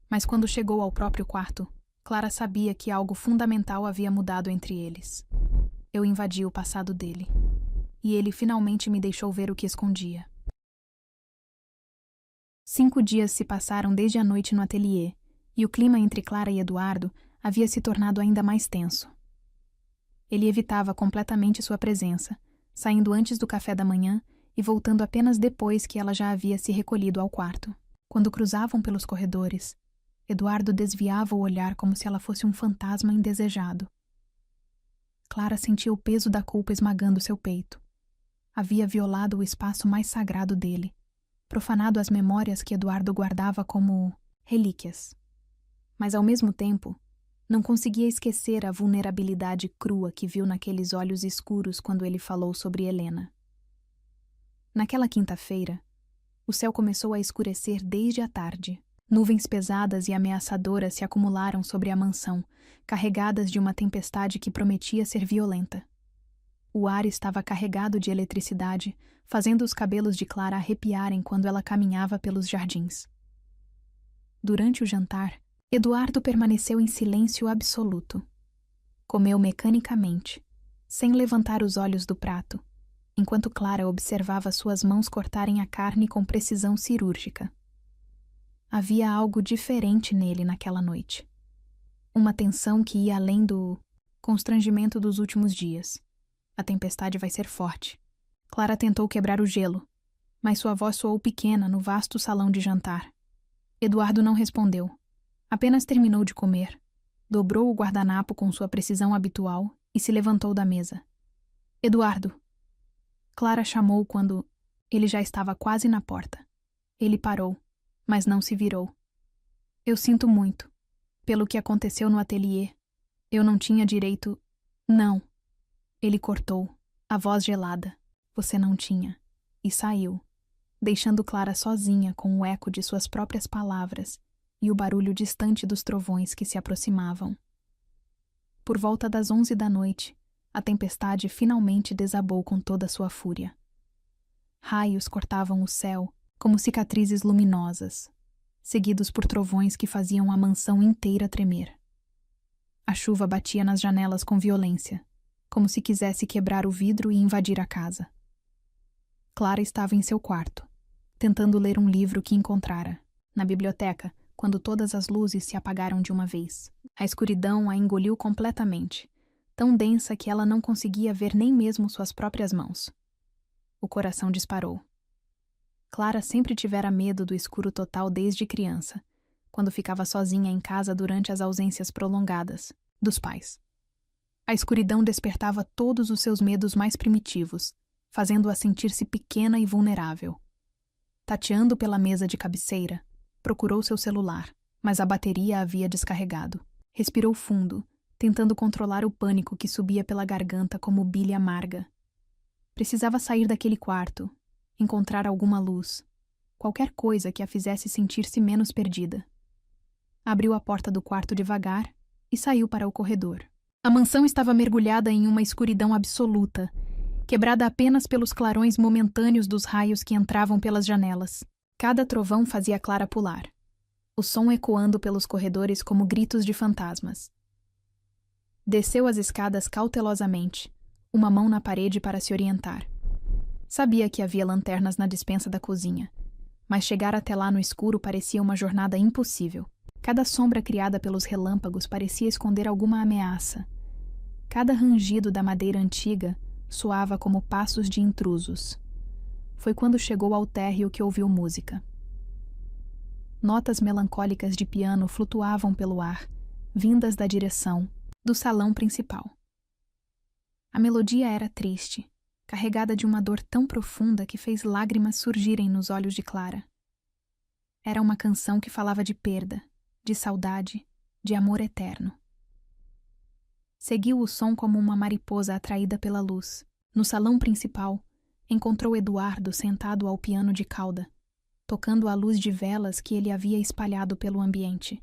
Mas quando chegou ao próprio quarto, Clara sabia que algo fundamental havia mudado entre eles. Eu invadi o passado dele. E ele finalmente me deixou ver o que escondia. 5 dias se passaram desde a noite no ateliê, e o clima entre Clara e Eduardo havia se tornado ainda mais tenso. Ele evitava completamente sua presença, saindo antes do café da manhã e voltando apenas depois que ela já havia se recolhido ao quarto. Quando cruzavam pelos corredores, Eduardo desviava o olhar como se ela fosse um fantasma indesejado. Clara sentia o peso da culpa esmagando seu peito. Havia violado o espaço mais sagrado dele, profanado as memórias que Eduardo guardava como relíquias. Mas, ao mesmo tempo, não conseguia esquecer a vulnerabilidade crua que viu naqueles olhos escuros quando ele falou sobre Helena. Naquela quinta-feira, o céu começou a escurecer desde a tarde. Nuvens pesadas e ameaçadoras se acumularam sobre a mansão, carregadas de uma tempestade que prometia ser violenta. O ar estava carregado de eletricidade, fazendo os cabelos de Clara arrepiarem quando ela caminhava pelos jardins. Durante o jantar, Eduardo permaneceu em silêncio absoluto. Comeu mecanicamente, sem levantar os olhos do prato, enquanto Clara observava suas mãos cortarem a carne com precisão cirúrgica. Havia algo diferente nele naquela noite. Uma tensão que ia além do constrangimento dos últimos dias. A tempestade vai ser forte. Clara tentou quebrar o gelo, mas sua voz soou pequena no vasto salão de jantar. Eduardo não respondeu. Apenas terminou de comer, dobrou o guardanapo com sua precisão habitual e se levantou da mesa. Eduardo! Clara chamou quando ele já estava quase na porta. Ele parou, mas não se virou. Eu sinto muito. Pelo que aconteceu no ateliê. Eu não tinha direito... Não. Ele cortou, a voz gelada. Você não tinha. E saiu, deixando Clara sozinha com o eco de suas próprias palavras e o barulho distante dos trovões que se aproximavam. Por volta das 11 da noite, a tempestade finalmente desabou com toda a sua fúria. Raios cortavam o céu como cicatrizes luminosas, seguidos por trovões que faziam a mansão inteira tremer. A chuva batia nas janelas com violência, como se quisesse quebrar o vidro e invadir a casa. Clara estava em seu quarto, tentando ler um livro que encontrara, na biblioteca, quando todas as luzes se apagaram de uma vez. A escuridão a engoliu completamente, tão densa que ela não conseguia ver nem mesmo suas próprias mãos. O coração disparou. Clara sempre tivera medo do escuro total desde criança, quando ficava sozinha em casa durante as ausências prolongadas dos pais. A escuridão despertava todos os seus medos mais primitivos, fazendo-a sentir-se pequena e vulnerável. Tateando pela mesa de cabeceira, procurou seu celular, mas a bateria havia descarregado. Respirou fundo, tentando controlar o pânico que subia pela garganta como bile amarga. Precisava sair daquele quarto, encontrar alguma luz, qualquer coisa que a fizesse sentir-se menos perdida. Abriu a porta do quarto devagar e saiu para o corredor. A mansão estava mergulhada em uma escuridão absoluta, quebrada apenas pelos clarões momentâneos dos raios que entravam pelas janelas. Cada trovão fazia Clara pular, o som ecoando pelos corredores como gritos de fantasmas. Desceu as escadas cautelosamente, uma mão na parede para se orientar. Sabia que havia lanternas na despensa da cozinha, mas chegar até lá no escuro parecia uma jornada impossível. Cada sombra criada pelos relâmpagos parecia esconder alguma ameaça. Cada rangido da madeira antiga soava como passos de intrusos. Foi quando chegou ao térreo que ouviu música. Notas melancólicas de piano flutuavam pelo ar, vindas da direção do salão principal. A melodia era triste, carregada de uma dor tão profunda que fez lágrimas surgirem nos olhos de Clara. Era uma canção que falava de perda, de saudade, de amor eterno. Seguiu o som como uma mariposa atraída pela luz. No salão principal, encontrou Eduardo sentado ao piano de cauda, tocando a luz de velas que ele havia espalhado pelo ambiente.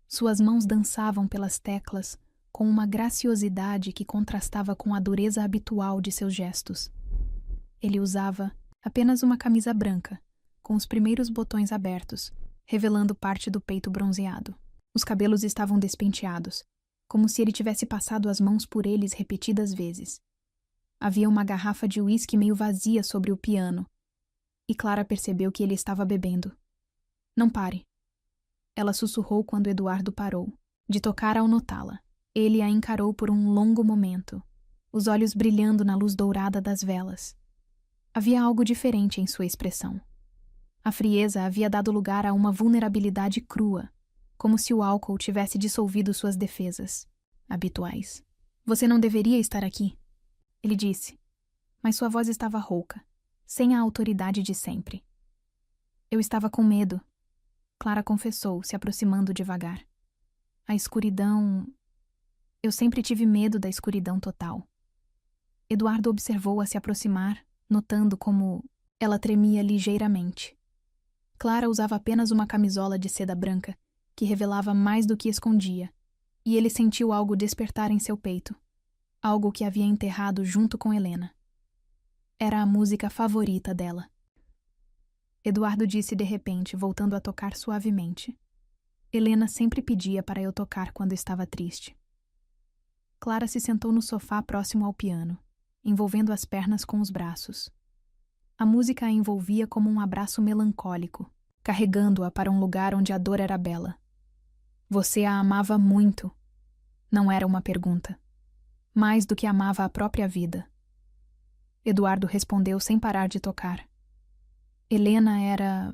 Suas mãos dançavam pelas teclas com uma graciosidade que contrastava com a dureza habitual de seus gestos. Ele usava apenas uma camisa branca, com os primeiros botões abertos, revelando parte do peito bronzeado. Os cabelos estavam despenteados, como se ele tivesse passado as mãos por eles repetidas vezes. Havia uma garrafa de uísque meio vazia sobre o piano, e Clara percebeu que ele estava bebendo. Não pare. Ela sussurrou quando Eduardo parou, de tocar ao notá-la. Ele a encarou por um longo momento, os olhos brilhando na luz dourada das velas. Havia algo diferente em sua expressão. A frieza havia dado lugar a uma vulnerabilidade crua, como se o álcool tivesse dissolvido suas defesas habituais. Você não deveria estar aqui, ele disse, mas sua voz estava rouca, sem a autoridade de sempre. Eu estava com medo, Clara confessou, se aproximando devagar. A escuridão... Eu sempre tive medo da escuridão total. Eduardo observou-a se aproximar, notando como ela tremia ligeiramente. Clara usava apenas uma camisola de seda branca, que revelava mais do que escondia, e ele sentiu algo despertar em seu peito, algo que havia enterrado junto com Helena. Era a música favorita dela. Eduardo disse de repente, voltando a tocar suavemente. Helena sempre pedia para eu tocar quando estava triste. Clara se sentou no sofá próximo ao piano, envolvendo as pernas com os braços. A música a envolvia como um abraço melancólico, carregando-a para um lugar onde a dor era bela. Você a amava muito. Não era uma pergunta. Mais do que amava a própria vida. Eduardo respondeu sem parar de tocar. Helena era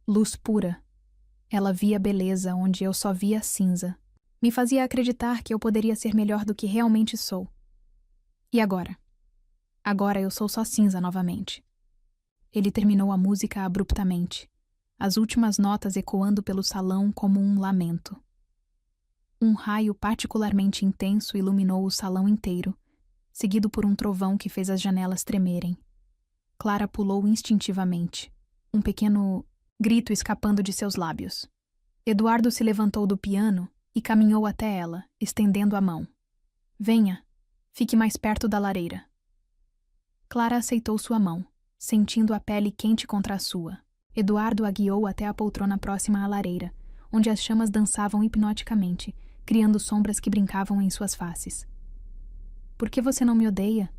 luz pura. Ela via beleza onde eu só via cinza. Me fazia acreditar que eu poderia ser melhor do que realmente sou. E agora? Agora eu sou só cinza novamente. Ele terminou a música abruptamente, as últimas notas ecoando pelo salão como um lamento. Um raio particularmente intenso iluminou o salão inteiro, seguido por um trovão que fez as janelas tremerem. Clara pulou instintivamente, um pequeno grito escapando de seus lábios. Eduardo se levantou do piano e caminhou até ela, estendendo a mão. Venha, fique mais perto da lareira. Clara aceitou sua mão, sentindo a pele quente contra a sua. Eduardo a guiou até a poltrona próxima à lareira, onde as chamas dançavam hipnoticamente, criando sombras que brincavam em suas faces. Por que você não me odeia?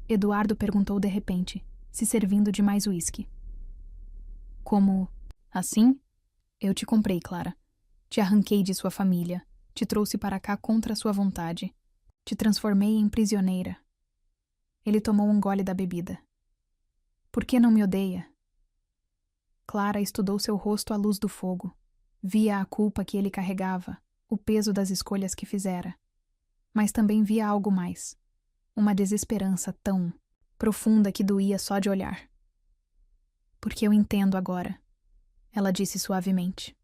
Eduardo perguntou de repente, se servindo de mais uísque. Como? Assim? Eu te comprei, Clara. Te arranquei de sua família. Te trouxe para cá contra sua vontade. Te transformei em prisioneira. Ele tomou um gole da bebida. Por que não me odeia? Clara estudou seu rosto à luz do fogo. Via a culpa que ele carregava, o peso das escolhas que fizera. Mas também via algo mais. Uma desesperança tão profunda que doía só de olhar. Porque eu entendo agora, ela disse suavemente.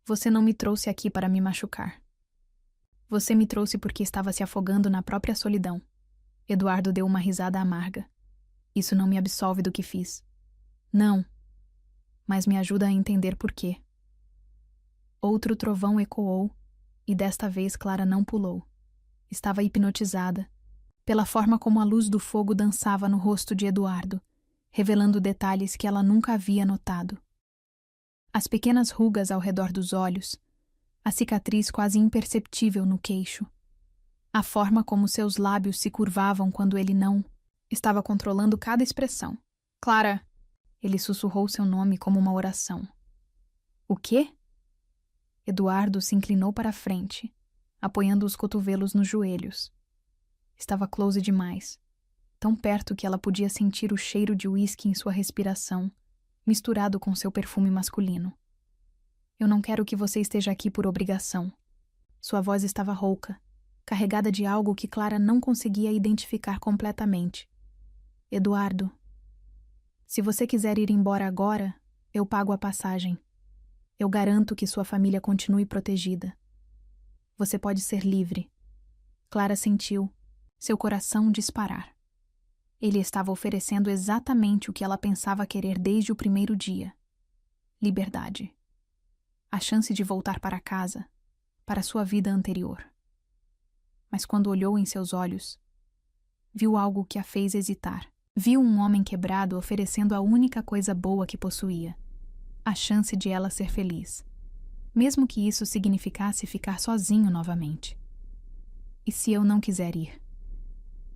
Você não me trouxe aqui para me machucar. Você me trouxe porque estava se afogando na própria solidão. Eduardo deu uma risada amarga. Isso não me absolve do que fiz. Não. Mas me ajuda a entender por quê. Outro trovão ecoou, e desta vez Clara não pulou. Estava hipnotizada, pela forma como a luz do fogo dançava no rosto de Eduardo, revelando detalhes que ela nunca havia notado. As pequenas rugas ao redor dos olhos, a cicatriz quase imperceptível no queixo, a forma como seus lábios se curvavam quando ele não estava controlando cada expressão. Clara! Ele sussurrou seu nome como uma oração. O quê? Eduardo se inclinou para a frente, apoiando os cotovelos nos joelhos. Estava close demais, tão perto que ela podia sentir o cheiro de uísque em sua respiração, misturado com seu perfume masculino. Eu não quero que você esteja aqui por obrigação. Sua voz estava rouca, carregada de algo que Clara não conseguia identificar completamente. Eduardo, se você quiser ir embora agora, eu pago a passagem. Eu garanto que sua família continue protegida. Você pode ser livre. Clara sentiu seu coração disparar. Ele estava oferecendo exatamente o que ela pensava querer desde o primeiro dia. Liberdade. A chance de voltar para casa, para sua vida anterior. Mas quando olhou em seus olhos, viu algo que a fez hesitar. Viu um homem quebrado oferecendo a única coisa boa que possuía, a chance de ela ser feliz, mesmo que isso significasse ficar sozinho novamente. E se eu não quiser ir?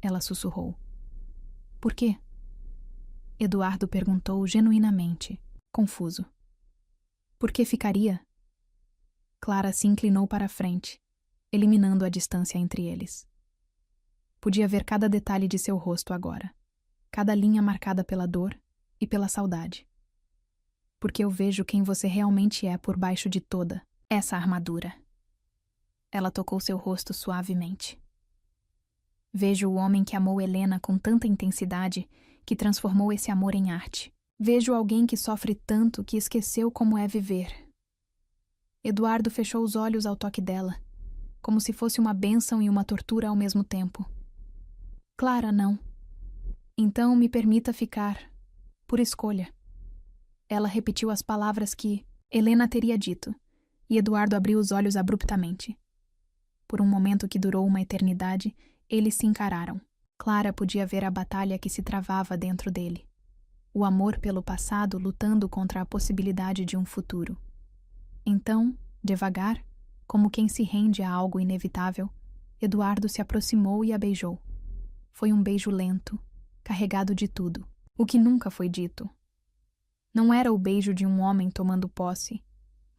Ela sussurrou. Por quê? Eduardo perguntou genuinamente, confuso. Por que ficaria? Clara se inclinou para a frente, eliminando a distância entre eles. Podia ver cada detalhe de seu rosto agora. Cada linha marcada pela dor e pela saudade. Porque eu vejo quem você realmente é por baixo de toda essa armadura. Ela tocou seu rosto suavemente. Vejo o homem que amou Helena com tanta intensidade que transformou esse amor em arte. Vejo alguém que sofre tanto que esqueceu como é viver. Eduardo fechou os olhos ao toque dela, como se fosse uma bênção e uma tortura ao mesmo tempo. Clara, não. Então me permita ficar, por escolha. Ela repetiu as palavras que Helena teria dito, e Eduardo abriu os olhos abruptamente. Por um momento que durou uma eternidade, eles se encararam. Clara podia ver a batalha que se travava dentro dele. O amor pelo passado lutando contra a possibilidade de um futuro. Então, devagar, como quem se rende a algo inevitável, Eduardo se aproximou e a beijou. Foi um beijo lento, carregado de tudo, o que nunca foi dito. Não era o beijo de um homem tomando posse,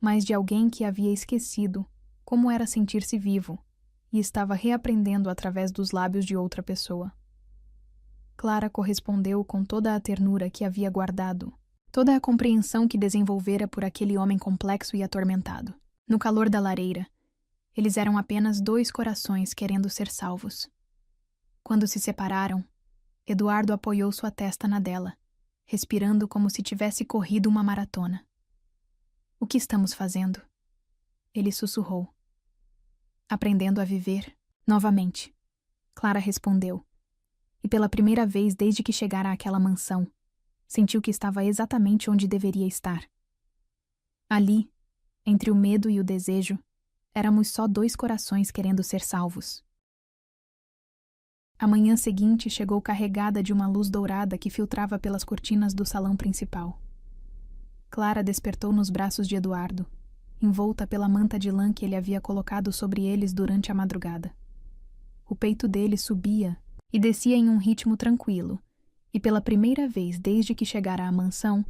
mas de alguém que havia esquecido como era sentir-se vivo e estava reaprendendo através dos lábios de outra pessoa. Clara correspondeu com toda a ternura que havia guardado, toda a compreensão que desenvolvera por aquele homem complexo e atormentado. No calor da lareira, eles eram apenas dois corações querendo ser salvos. Quando se separaram, Eduardo apoiou sua testa na dela, respirando como se tivesse corrido uma maratona. "O que estamos fazendo?" Ele sussurrou. "Aprendendo a viver novamente", Clara respondeu. E pela primeira vez desde que chegara àquela mansão, sentiu que estava exatamente onde deveria estar. Ali, entre o medo e o desejo, éramos só dois corações querendo ser salvos. A manhã seguinte chegou carregada de uma luz dourada que filtrava pelas cortinas do salão principal. Clara despertou nos braços de Eduardo, envolta pela manta de lã que ele havia colocado sobre eles durante a madrugada. O peito dele subia e descia em um ritmo tranquilo, e pela primeira vez desde que chegara à mansão,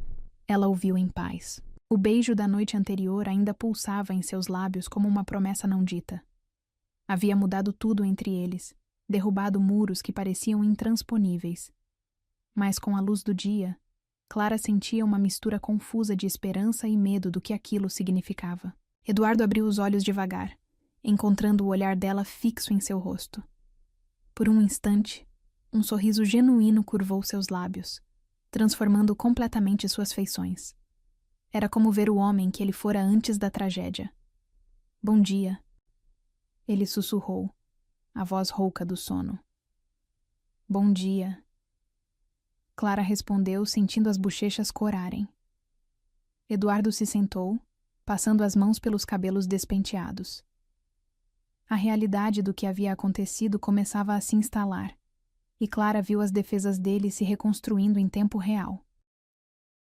ela o viu em paz. O beijo da noite anterior ainda pulsava em seus lábios como uma promessa não dita. Havia mudado tudo entre eles, derrubado muros que pareciam intransponíveis. Mas com a luz do dia, Clara sentia uma mistura confusa de esperança e medo do que aquilo significava. Eduardo abriu os olhos devagar, encontrando o olhar dela fixo em seu rosto. Por um instante, um sorriso genuíno curvou seus lábios, transformando completamente suas feições. Era como ver o homem que ele fora antes da tragédia. "Bom dia", ele sussurrou, a voz rouca do sono. "Bom dia", Clara respondeu, sentindo as bochechas corarem. Eduardo se sentou, passando as mãos pelos cabelos despenteados. A realidade do que havia acontecido começava a se instalar, e Clara viu as defesas dele se reconstruindo em tempo real.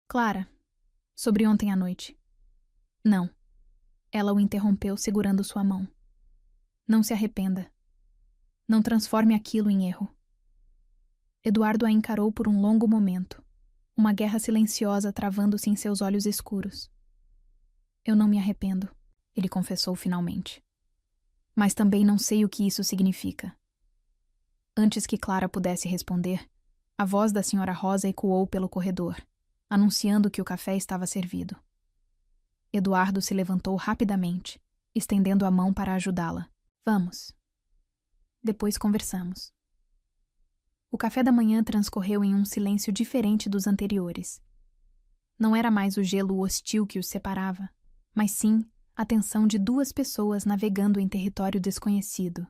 "Clara, sobre ontem à noite." "Não." Ela o interrompeu segurando sua mão. "Não se arrependa. Não transforme aquilo em erro." Eduardo a encarou por um longo momento, uma guerra silenciosa travando-se em seus olhos escuros. "Eu não me arrependo", ele confessou finalmente. "Mas também não sei o que isso significa." Antes que Clara pudesse responder, a voz da Sra. Rosa ecoou pelo corredor, anunciando que o café estava servido. Eduardo se levantou rapidamente, estendendo a mão para ajudá-la. "Vamos. Depois conversamos." O café da manhã transcorreu em um silêncio diferente dos anteriores. Não era mais o gelo hostil que os separava, mas sim a tensão de duas pessoas navegando em território desconhecido.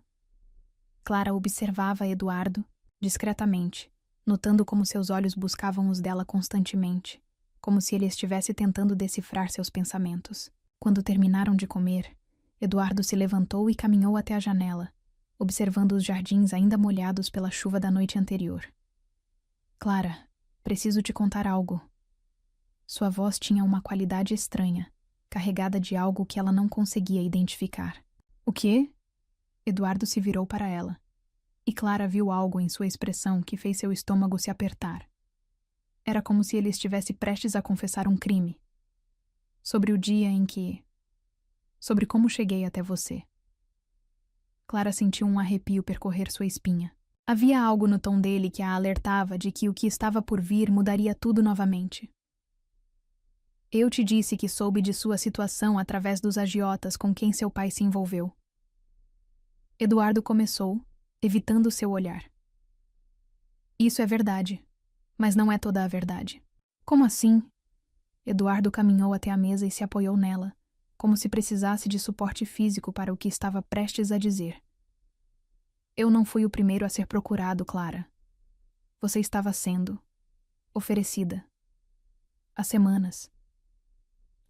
Clara observava Eduardo, discretamente, notando como seus olhos buscavam os dela constantemente, como se ele estivesse tentando decifrar seus pensamentos. Quando terminaram de comer, Eduardo se levantou e caminhou até a janela, observando os jardins ainda molhados pela chuva da noite anterior. "Clara, preciso te contar algo." Sua voz tinha uma qualidade estranha, carregada de algo que ela não conseguia identificar. "O quê?" Eduardo se virou para ela, e Clara viu algo em sua expressão que fez seu estômago se apertar. Era como se ele estivesse prestes a confessar um crime. Sobre o dia em que... Sobre como cheguei até você. Clara sentiu um arrepio percorrer sua espinha. Havia algo no tom dele que a alertava de que o que estava por vir mudaria tudo novamente. "Eu te disse que soube de sua situação através dos agiotas com quem seu pai se envolveu." Eduardo começou, evitando seu olhar. "Isso é verdade, mas não é toda a verdade." "Como assim?" Eduardo caminhou até a mesa e se apoiou nela, como se precisasse de suporte físico para o que estava prestes a dizer. "Eu não fui o primeiro a ser procurado, Clara. Você estava sendo oferecida. Há semanas."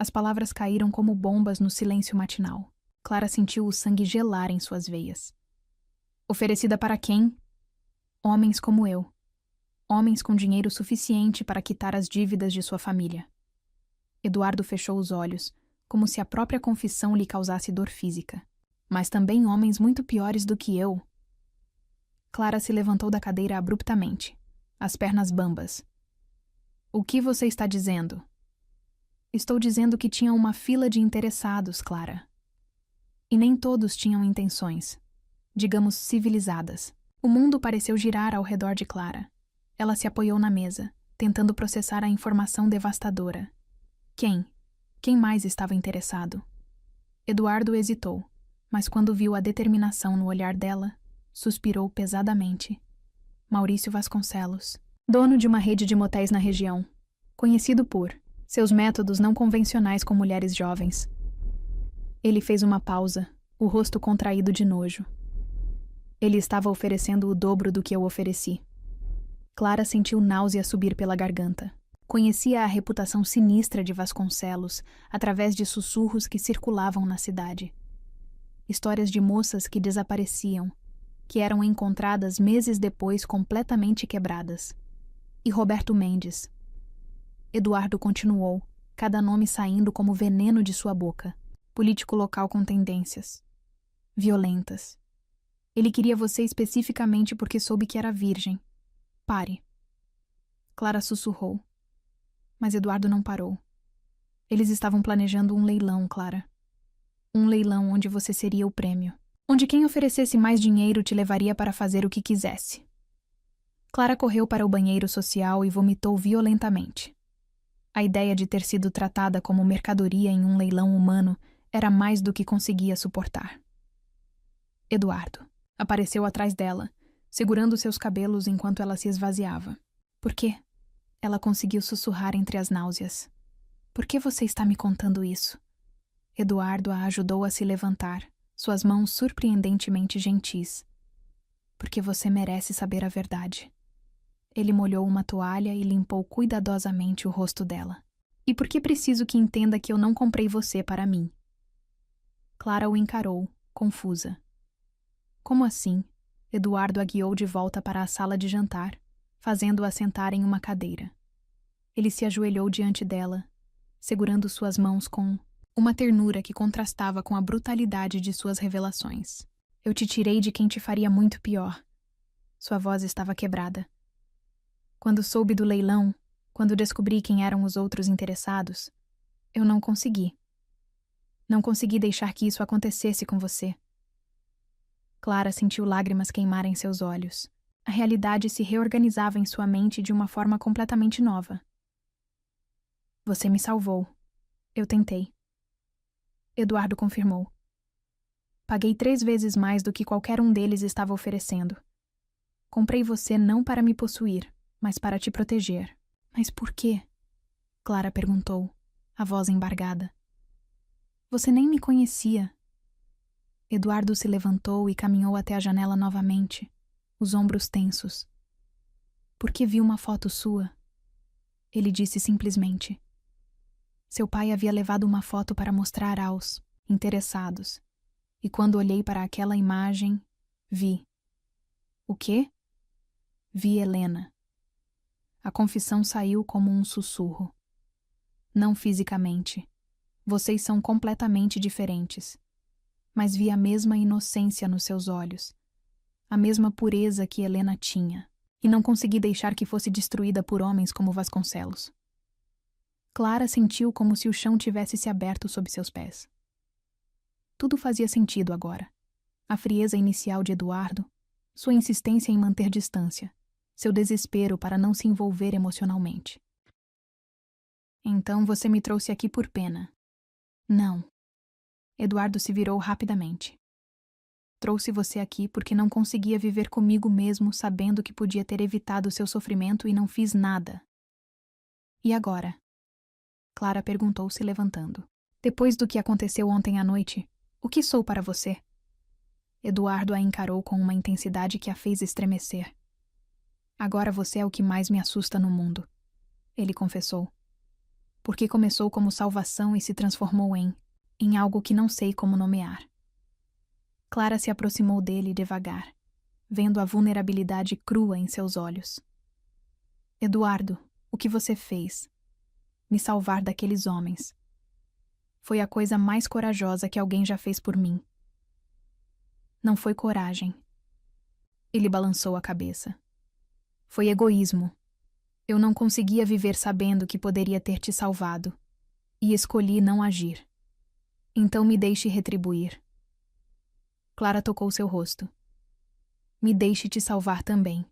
As palavras caíram como bombas no silêncio matinal. Clara sentiu o sangue gelar em suas veias. Oferecida para quem? Homens como eu. Homens com dinheiro suficiente para quitar as dívidas de sua família. Eduardo fechou os olhos, como se a própria confissão lhe causasse dor física. Mas também homens muito piores do que eu. Clara se levantou da cadeira abruptamente, as pernas bambas. O que você está dizendo? Estou dizendo que tinha uma fila de interessados, Clara. E nem todos tinham intenções, digamos, civilizadas. O mundo pareceu girar ao redor de Clara. Ela se apoiou na mesa, tentando processar a informação devastadora. Quem mais estava interessado? Eduardo hesitou, mas quando viu a determinação no olhar dela, suspirou pesadamente. Maurício Vasconcelos, dono de uma rede de motéis na região, conhecido por seus métodos não convencionais com mulheres jovens. Ele fez uma pausa, o rosto contraído de nojo. Ele estava oferecendo o dobro do que eu ofereci. Clara sentiu náusea subir pela garganta. Conhecia a reputação sinistra de Vasconcelos através de sussurros que circulavam na cidade. Histórias de moças que desapareciam, que eram encontradas meses depois completamente quebradas. E Roberto Mendes. Eduardo continuou, cada nome saindo como veneno de sua boca. Político local com tendências violentas. Ele queria você especificamente porque soube que era virgem. Pare. Clara sussurrou. Mas Eduardo não parou. Eles estavam planejando um leilão, Clara. Um leilão onde você seria o prêmio. Onde quem oferecesse mais dinheiro te levaria para fazer o que quisesse. Clara correu para o banheiro social e vomitou violentamente. A ideia de ter sido tratada como mercadoria em um leilão humano era mais do que conseguia suportar. Eduardo apareceu atrás dela, segurando seus cabelos enquanto ela se esvaziava. Por quê? Ela conseguiu sussurrar entre as náuseas. Por que você está me contando isso? Eduardo a ajudou a se levantar, suas mãos surpreendentemente gentis. Porque você merece saber a verdade. Ele molhou uma toalha e limpou cuidadosamente o rosto dela. E por que preciso que entenda que eu não comprei você para mim? Clara o encarou, confusa. Como assim? Eduardo a guiou de volta para a sala de jantar, fazendo-a sentar em uma cadeira. Ele se ajoelhou diante dela, segurando suas mãos com uma ternura que contrastava com a brutalidade de suas revelações. Eu te tirei de quem te faria muito pior. Sua voz estava quebrada. Quando soube do leilão, quando descobri quem eram os outros interessados, eu não consegui. Não consegui deixar que isso acontecesse com você. Clara sentiu lágrimas queimarem seus olhos. A realidade se reorganizava em sua mente de uma forma completamente nova. Você me salvou. Eu tentei. Eduardo confirmou. Paguei 3 vezes mais do que qualquer um deles estava oferecendo. Comprei você não para me possuir, mas para te proteger. Mas por quê? Clara perguntou, a voz embargada. Você nem me conhecia. Eduardo se levantou e caminhou até a janela novamente, os ombros tensos. Porque vi uma foto sua. Ele disse simplesmente. Seu pai havia levado uma foto para mostrar aos interessados. E quando olhei para aquela imagem, vi. O quê? Vi Helena. A confissão saiu como um sussurro. Não fisicamente. Vocês são completamente diferentes. Mas vi a mesma inocência nos seus olhos. A mesma pureza que Helena tinha. E não consegui deixar que fosse destruída por homens como Vasconcelos. Clara sentiu como se o chão tivesse se aberto sob seus pés. Tudo fazia sentido agora. A frieza inicial de Eduardo, sua insistência em manter distância, seu desespero para não se envolver emocionalmente. Então você me trouxe aqui por pena. Não. Eduardo se virou rapidamente. Trouxe você aqui porque não conseguia viver comigo mesmo sabendo que podia ter evitado seu sofrimento e não fiz nada. E agora? Clara perguntou se levantando. Depois do que aconteceu ontem à noite, o que sou para você? Eduardo a encarou com uma intensidade que a fez estremecer. Agora você é o que mais me assusta no mundo, ele confessou. Porque começou como salvação e se transformou em algo que não sei como nomear. Clara se aproximou dele devagar, vendo a vulnerabilidade crua em seus olhos. Eduardo, o que você fez? Me salvar daqueles homens. Foi a coisa mais corajosa que alguém já fez por mim. Não foi coragem. Ele balançou a cabeça. Foi egoísmo. Eu não conseguia viver sabendo que poderia ter te salvado, e escolhi não agir. Então me deixe retribuir. Clara tocou seu rosto. Me deixe te salvar também.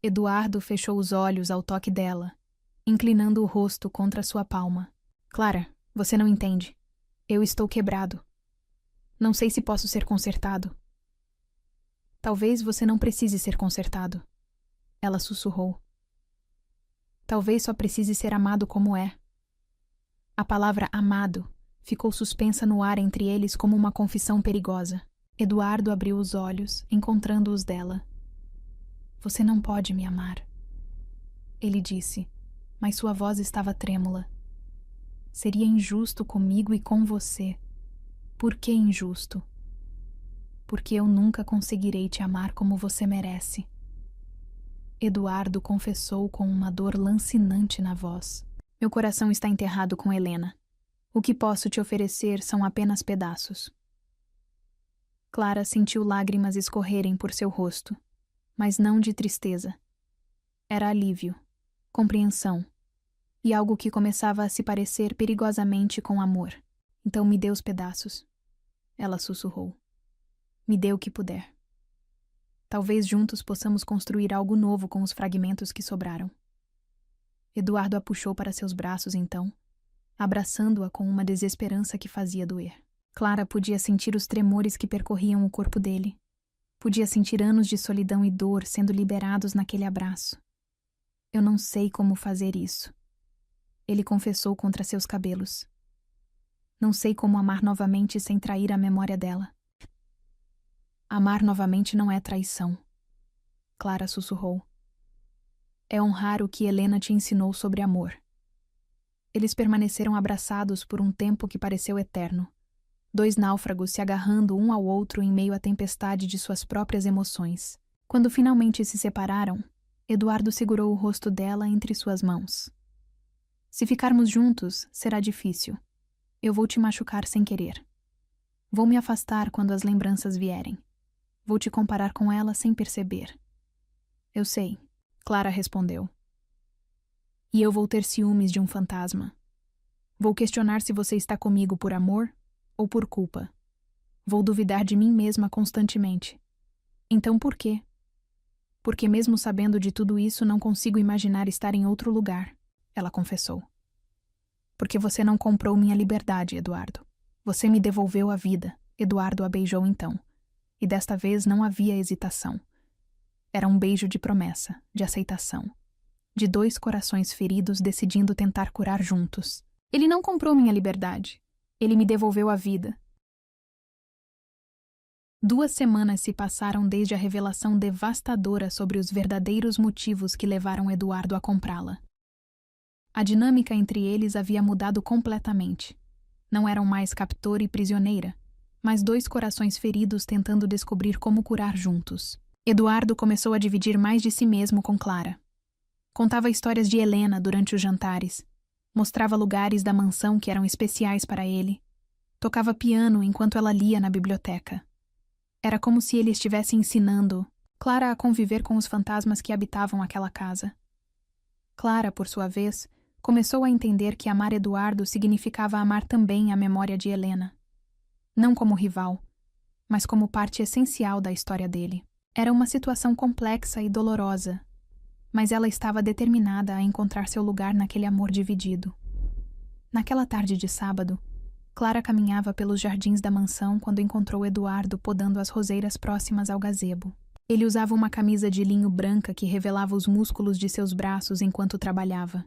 Eduardo fechou os olhos ao toque dela, inclinando o rosto contra sua palma. Clara, você não entende. Eu estou quebrado. Não sei se posso ser consertado. Talvez você não precise ser consertado. Ela sussurrou. Talvez só precise ser amado como é. A palavra amado ficou suspensa no ar entre eles como uma confissão perigosa. Eduardo abriu os olhos, encontrando-os dela. Você não pode me amar. Ele disse, mas sua voz estava trêmula. Seria injusto comigo e com você. Por que injusto? Porque eu nunca conseguirei te amar como você merece. Eduardo confessou com uma dor lancinante na voz. Meu coração está enterrado com Helena. O que posso te oferecer são apenas pedaços. Clara sentiu lágrimas escorrerem por seu rosto, mas não de tristeza. Era alívio, compreensão, e algo que começava a se parecer perigosamente com amor. Então me dê os pedaços. Ela sussurrou. Me dê o que puder. Talvez juntos possamos construir algo novo com os fragmentos que sobraram. Eduardo a puxou para seus braços então, abraçando-a com uma desesperança que fazia doer. Clara podia sentir os tremores que percorriam o corpo dele. Podia sentir anos de solidão e dor sendo liberados naquele abraço. Eu não sei como fazer isso. Ele confessou contra seus cabelos. Não sei como amar novamente sem trair a memória dela. Amar novamente não é traição. Clara sussurrou. É honrar o que Helena te ensinou sobre amor. Eles permaneceram abraçados por um tempo que pareceu eterno. Dois náufragos se agarrando um ao outro em meio à tempestade de suas próprias emoções. Quando finalmente se separaram, Eduardo segurou o rosto dela entre suas mãos. Se ficarmos juntos, será difícil. Eu vou te machucar sem querer. Vou me afastar quando as lembranças vierem. Vou te comparar com ela sem perceber. Eu sei, Clara respondeu. E eu vou ter ciúmes de um fantasma. Vou questionar se você está comigo por amor ou por culpa. Vou duvidar de mim mesma constantemente. Então por quê? Porque mesmo sabendo de tudo isso, não consigo imaginar estar em outro lugar, ela confessou. Porque você não comprou minha liberdade, Eduardo. Você me devolveu a vida. Eduardo a beijou então. E desta vez não havia hesitação. Era um beijo de promessa, de aceitação. De dois corações feridos decidindo tentar curar juntos. Ele não comprou minha liberdade. Ele me devolveu a vida. 2 semanas se passaram desde a revelação devastadora sobre os verdadeiros motivos que levaram Eduardo a comprá-la. A dinâmica entre eles havia mudado completamente. Não eram mais captor e prisioneira, mas dois corações feridos tentando descobrir como curar juntos. Eduardo começou a dividir mais de si mesmo com Clara. Contava histórias de Helena durante os jantares. Mostrava lugares da mansão que eram especiais para ele. Tocava piano enquanto ela lia na biblioteca. Era como se ele estivesse ensinando Clara a conviver com os fantasmas que habitavam aquela casa. Clara, por sua vez, começou a entender que amar Eduardo significava amar também a memória de Helena. Não como rival, mas como parte essencial da história dele. Era uma situação complexa e dolorosa, mas ela estava determinada a encontrar seu lugar naquele amor dividido. Naquela tarde de sábado, Clara caminhava pelos jardins da mansão quando encontrou Eduardo podando as roseiras próximas ao gazebo. Ele usava uma camisa de linho branca que revelava os músculos de seus braços enquanto trabalhava.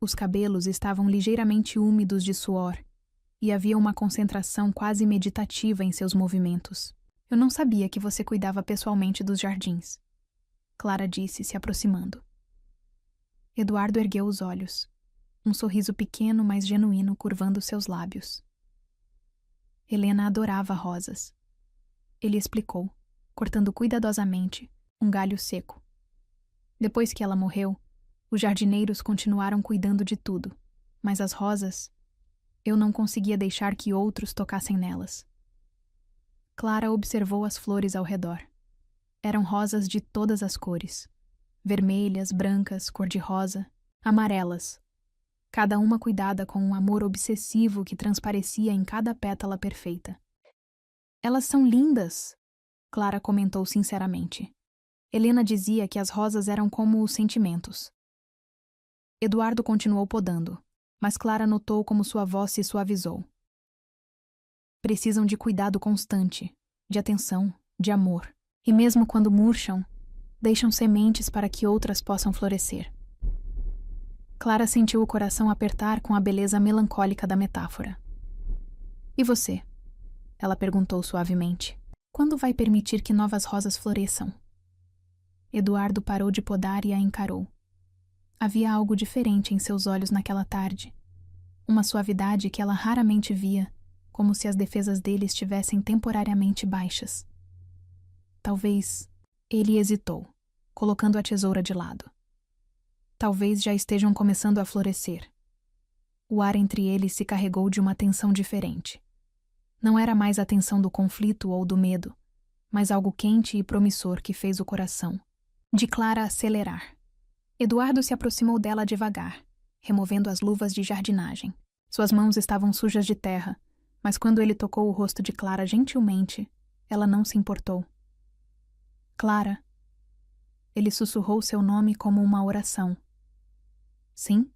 Os cabelos estavam ligeiramente úmidos de suor, e havia uma concentração quase meditativa em seus movimentos. Eu não sabia que você cuidava pessoalmente dos jardins, Clara disse, se aproximando. Eduardo ergueu os olhos. um sorriso pequeno, mas genuíno, curvando seus lábios. Helena adorava rosas. Ele explicou, cortando cuidadosamente um galho seco. Depois que ela morreu, os jardineiros continuaram cuidando de tudo, mas as rosas, eu não conseguia deixar que outros tocassem nelas. Clara observou as flores ao redor. Eram rosas de todas as cores. Vermelhas, brancas, cor-de-rosa, amarelas. Cada uma cuidada com um amor obsessivo que transparecia em cada pétala perfeita. Elas são lindas, Clara comentou sinceramente. Helena dizia que as rosas eram como os sentimentos. Eduardo continuou podando, mas Clara notou como sua voz se suavizou. Precisam de cuidado constante, de atenção, de amor. E mesmo quando murcham, deixam sementes para que outras possam florescer. Clara sentiu o coração apertar com a beleza melancólica da metáfora. E você? Ela perguntou suavemente. Quando vai permitir que novas rosas floresçam? Eduardo parou de podar e a encarou. Havia algo diferente em seus olhos naquela tarde. Uma suavidade que ela raramente via, como se as defesas dele estivessem temporariamente baixas. Talvez ele hesitou, colocando a tesoura de lado. Talvez já estejam começando a florescer. O ar entre eles se carregou de uma tensão diferente. Não era mais a tensão do conflito ou do medo, mas algo quente e promissor que fez o coração de Clara acelerar. Eduardo se aproximou dela devagar, removendo as luvas de jardinagem. Suas mãos estavam sujas de terra, mas quando ele tocou o rosto de Clara gentilmente, ela não se importou. Clara. Ele sussurrou seu nome como uma oração. Sim?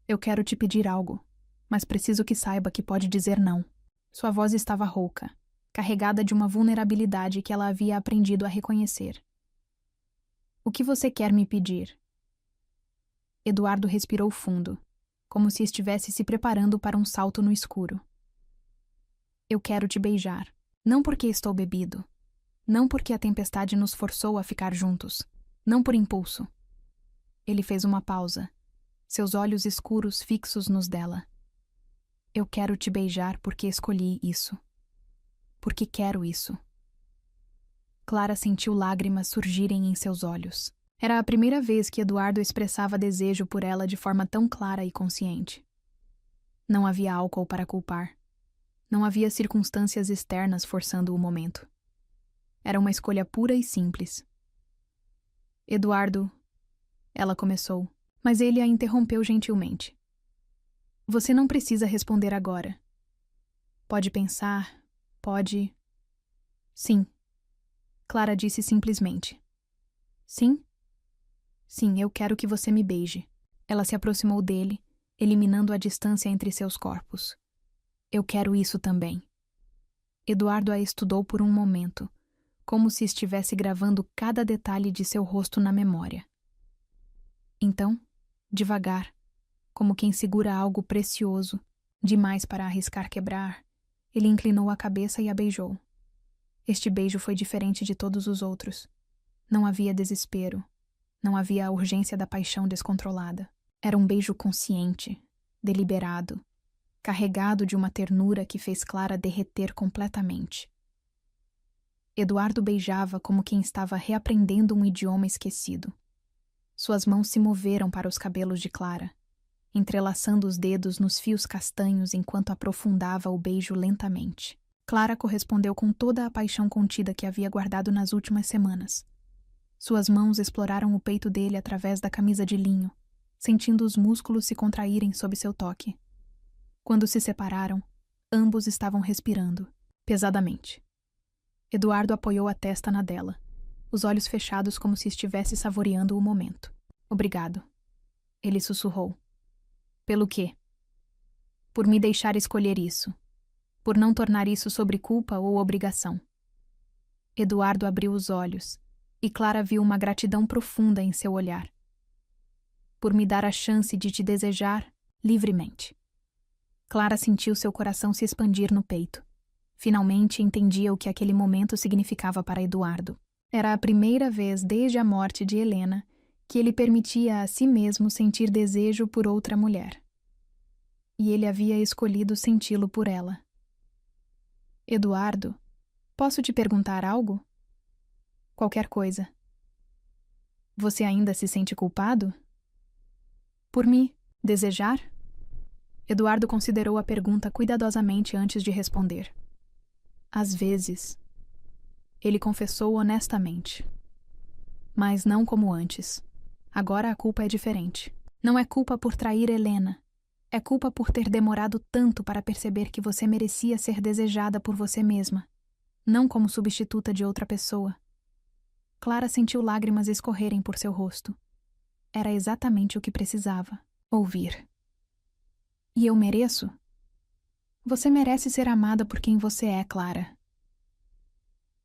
Eu quero te pedir algo, mas preciso que saiba que pode dizer não. Sua voz estava rouca, carregada de uma vulnerabilidade que ela havia aprendido a reconhecer. O que você quer me pedir? Eduardo respirou fundo, como se estivesse se preparando para um salto no escuro. Eu quero te beijar, não porque estou bebido, não porque a tempestade nos forçou a ficar juntos, não por impulso. Ele fez uma pausa, seus olhos escuros fixos nos dela. Eu quero te beijar porque escolhi isso. Porque quero isso. Clara sentiu lágrimas surgirem em seus olhos. Era a primeira vez que Eduardo expressava desejo por ela de forma tão clara e consciente. Não havia álcool para culpar. Não havia circunstâncias externas forçando o momento. Era uma escolha pura e simples. Eduardo, ela começou, mas ele a interrompeu gentilmente. Você não precisa responder agora. Pode pensar, pode... Sim. Clara disse simplesmente. Sim? Sim, eu quero que você me beije. Ela se aproximou dele, eliminando a distância entre seus corpos. Eu quero isso também. Eduardo a estudou por um momento, como se estivesse gravando cada detalhe de seu rosto na memória. Então, devagar, como quem segura algo precioso, demais para arriscar quebrar, ele inclinou a cabeça e a beijou. Este beijo foi diferente de todos os outros. Não havia desespero. Não havia a urgência da paixão descontrolada. Era um beijo consciente, deliberado, carregado de uma ternura que fez Clara derreter completamente. Eduardo beijava como quem estava reaprendendo um idioma esquecido. Suas mãos se moveram para os cabelos de Clara, entrelaçando os dedos nos fios castanhos enquanto aprofundava o beijo lentamente. Clara correspondeu com toda a paixão contida que havia guardado nas últimas semanas. Suas mãos exploraram o peito dele através da camisa de linho, sentindo os músculos se contraírem sob seu toque. Quando se separaram, ambos estavam respirando, pesadamente. Eduardo apoiou a testa na dela, os olhos fechados como se estivesse saboreando o momento. Obrigado. Ele sussurrou. Pelo quê? Por me deixar escolher isso. Por não tornar isso sobre culpa ou obrigação. Eduardo abriu os olhos, e Clara viu uma gratidão profunda em seu olhar. Por me dar a chance de te desejar livremente. Clara sentiu seu coração se expandir no peito. Finalmente entendia o que aquele momento significava para Eduardo. Era a primeira vez desde a morte de Helena que ele permitia a si mesmo sentir desejo por outra mulher. E ele havia escolhido senti-lo por ela. Eduardo, posso te perguntar algo? Qualquer coisa. Você ainda se sente culpado? Por me desejar? Eduardo considerou a pergunta cuidadosamente antes de responder. Às vezes. Ele confessou honestamente. Mas não como antes. Agora a culpa é diferente. Não é culpa por trair Helena. É culpa por ter demorado tanto para perceber que você merecia ser desejada por você mesma, não como substituta de outra pessoa. Clara sentiu lágrimas escorrerem por seu rosto. Era exatamente o que precisava ouvir. E eu mereço? Você merece ser amada por quem você é, Clara.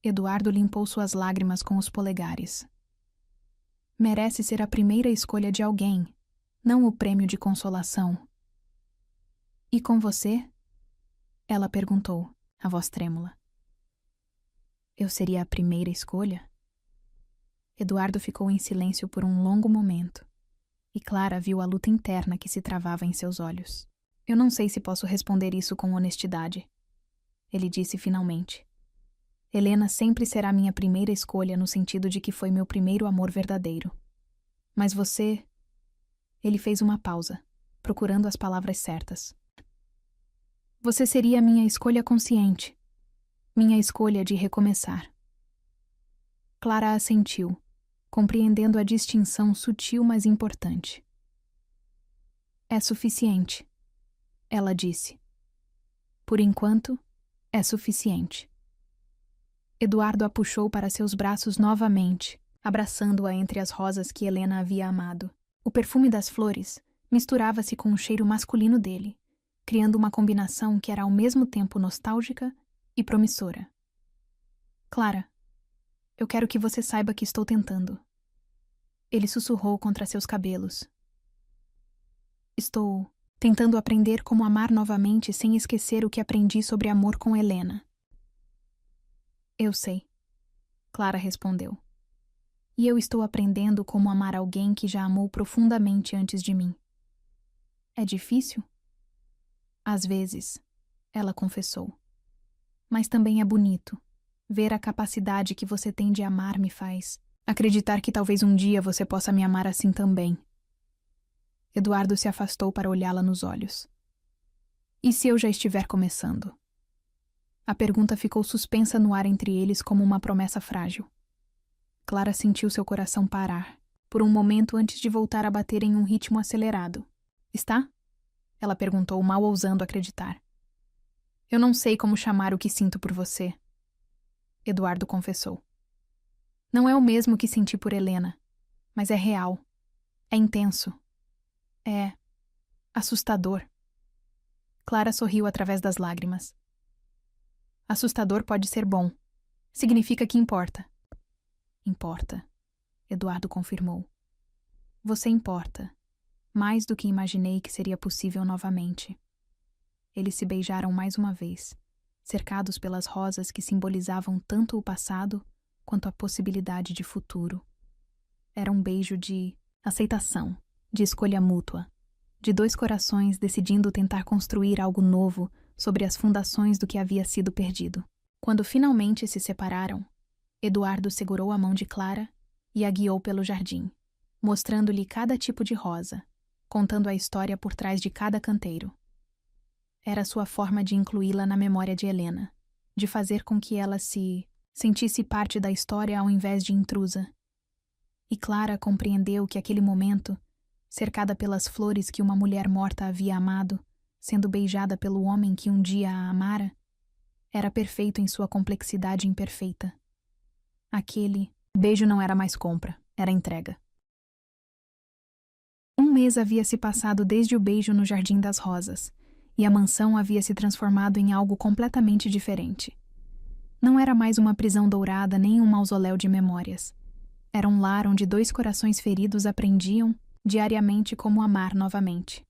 Eduardo limpou suas lágrimas com os polegares. Merece ser a primeira escolha de alguém, não o prêmio de consolação. E com você? Ela perguntou, a voz trêmula. Eu seria a primeira escolha? Eduardo ficou em silêncio por um longo momento, e Clara viu a luta interna que se travava em seus olhos. Eu não sei se posso responder isso com honestidade, ele disse finalmente. Helena sempre será minha primeira escolha no sentido de que foi meu primeiro amor verdadeiro. Mas você... Ele fez uma pausa, procurando as palavras certas. Você seria minha escolha consciente, minha escolha de recomeçar. Clara assentiu, compreendendo a distinção sutil mas importante. É suficiente, ela disse. Por enquanto, é suficiente. Eduardo a puxou para seus braços novamente, abraçando-a entre as rosas que Helena havia amado. O perfume das flores misturava-se com o cheiro masculino dele, criando uma combinação que era ao mesmo tempo nostálgica e promissora. Clara, eu quero que você saiba que estou tentando. Ele sussurrou contra seus cabelos. Estou tentando aprender como amar novamente sem esquecer o que aprendi sobre amor com Helena. Eu sei, Clara respondeu. E eu estou aprendendo como amar alguém que já amou profundamente antes de mim. É difícil? Às vezes, ela confessou. Mas também é bonito. Ver a capacidade que você tem de amar me faz acreditar que talvez um dia você possa me amar assim também. Eduardo se afastou para olhá-la nos olhos. E se eu já estiver começando? A pergunta ficou suspensa no ar entre eles como uma promessa frágil. Clara sentiu seu coração parar, por um momento antes de voltar a bater em um ritmo acelerado. Está? Ela perguntou, mal ousando acreditar. Eu não sei como chamar o que sinto por você. Eduardo confessou. Não é o mesmo que senti por Helena, mas é real. É intenso. É assustador. Clara sorriu através das lágrimas. Assustador pode ser bom. Significa que importa. Importa, Eduardo confirmou. Você importa. Mais do que imaginei que seria possível novamente. Eles se beijaram mais uma vez, cercados pelas rosas que simbolizavam tanto o passado quanto a possibilidade de futuro. Era um beijo de aceitação, de escolha mútua, de dois corações decidindo tentar construir algo novo sobre as fundações do que havia sido perdido. Quando finalmente se separaram, Eduardo segurou a mão de Clara e a guiou pelo jardim, mostrando-lhe cada tipo de rosa, contando a história por trás de cada canteiro. Era sua forma de incluí-la na memória de Helena, de fazer com que ela se sentisse parte da história ao invés de intrusa. E Clara compreendeu que aquele momento, cercada pelas flores que uma mulher morta havia amado, sendo beijada pelo homem que um dia a amara, era perfeito em sua complexidade imperfeita. Aquele beijo não era mais compra, era entrega. Um mês havia se passado desde o beijo no Jardim das Rosas, e a mansão havia se transformado em algo completamente diferente. Não era mais uma prisão dourada nem um mausoléu de memórias. Era um lar onde dois corações feridos aprendiam, diariamente, como amar novamente.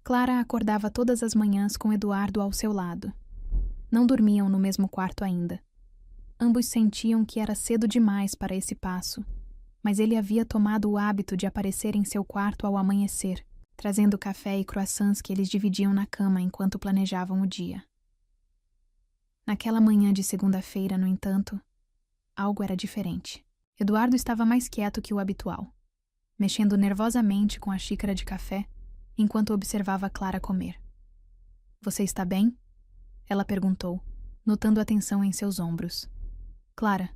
Clara acordava todas as manhãs com Eduardo ao seu lado. Não dormiam no mesmo quarto ainda. Ambos sentiam que era cedo demais para esse passo, mas ele havia tomado o hábito de aparecer em seu quarto ao amanhecer, trazendo café e croissants que eles dividiam na cama enquanto planejavam o dia. Naquela manhã de segunda-feira, no entanto, algo era diferente. Eduardo estava mais quieto que o habitual, mexendo nervosamente com a xícara de café enquanto observava Clara comer. "Você está bem?" Ela perguntou, notando a tensão em seus ombros. "Clara,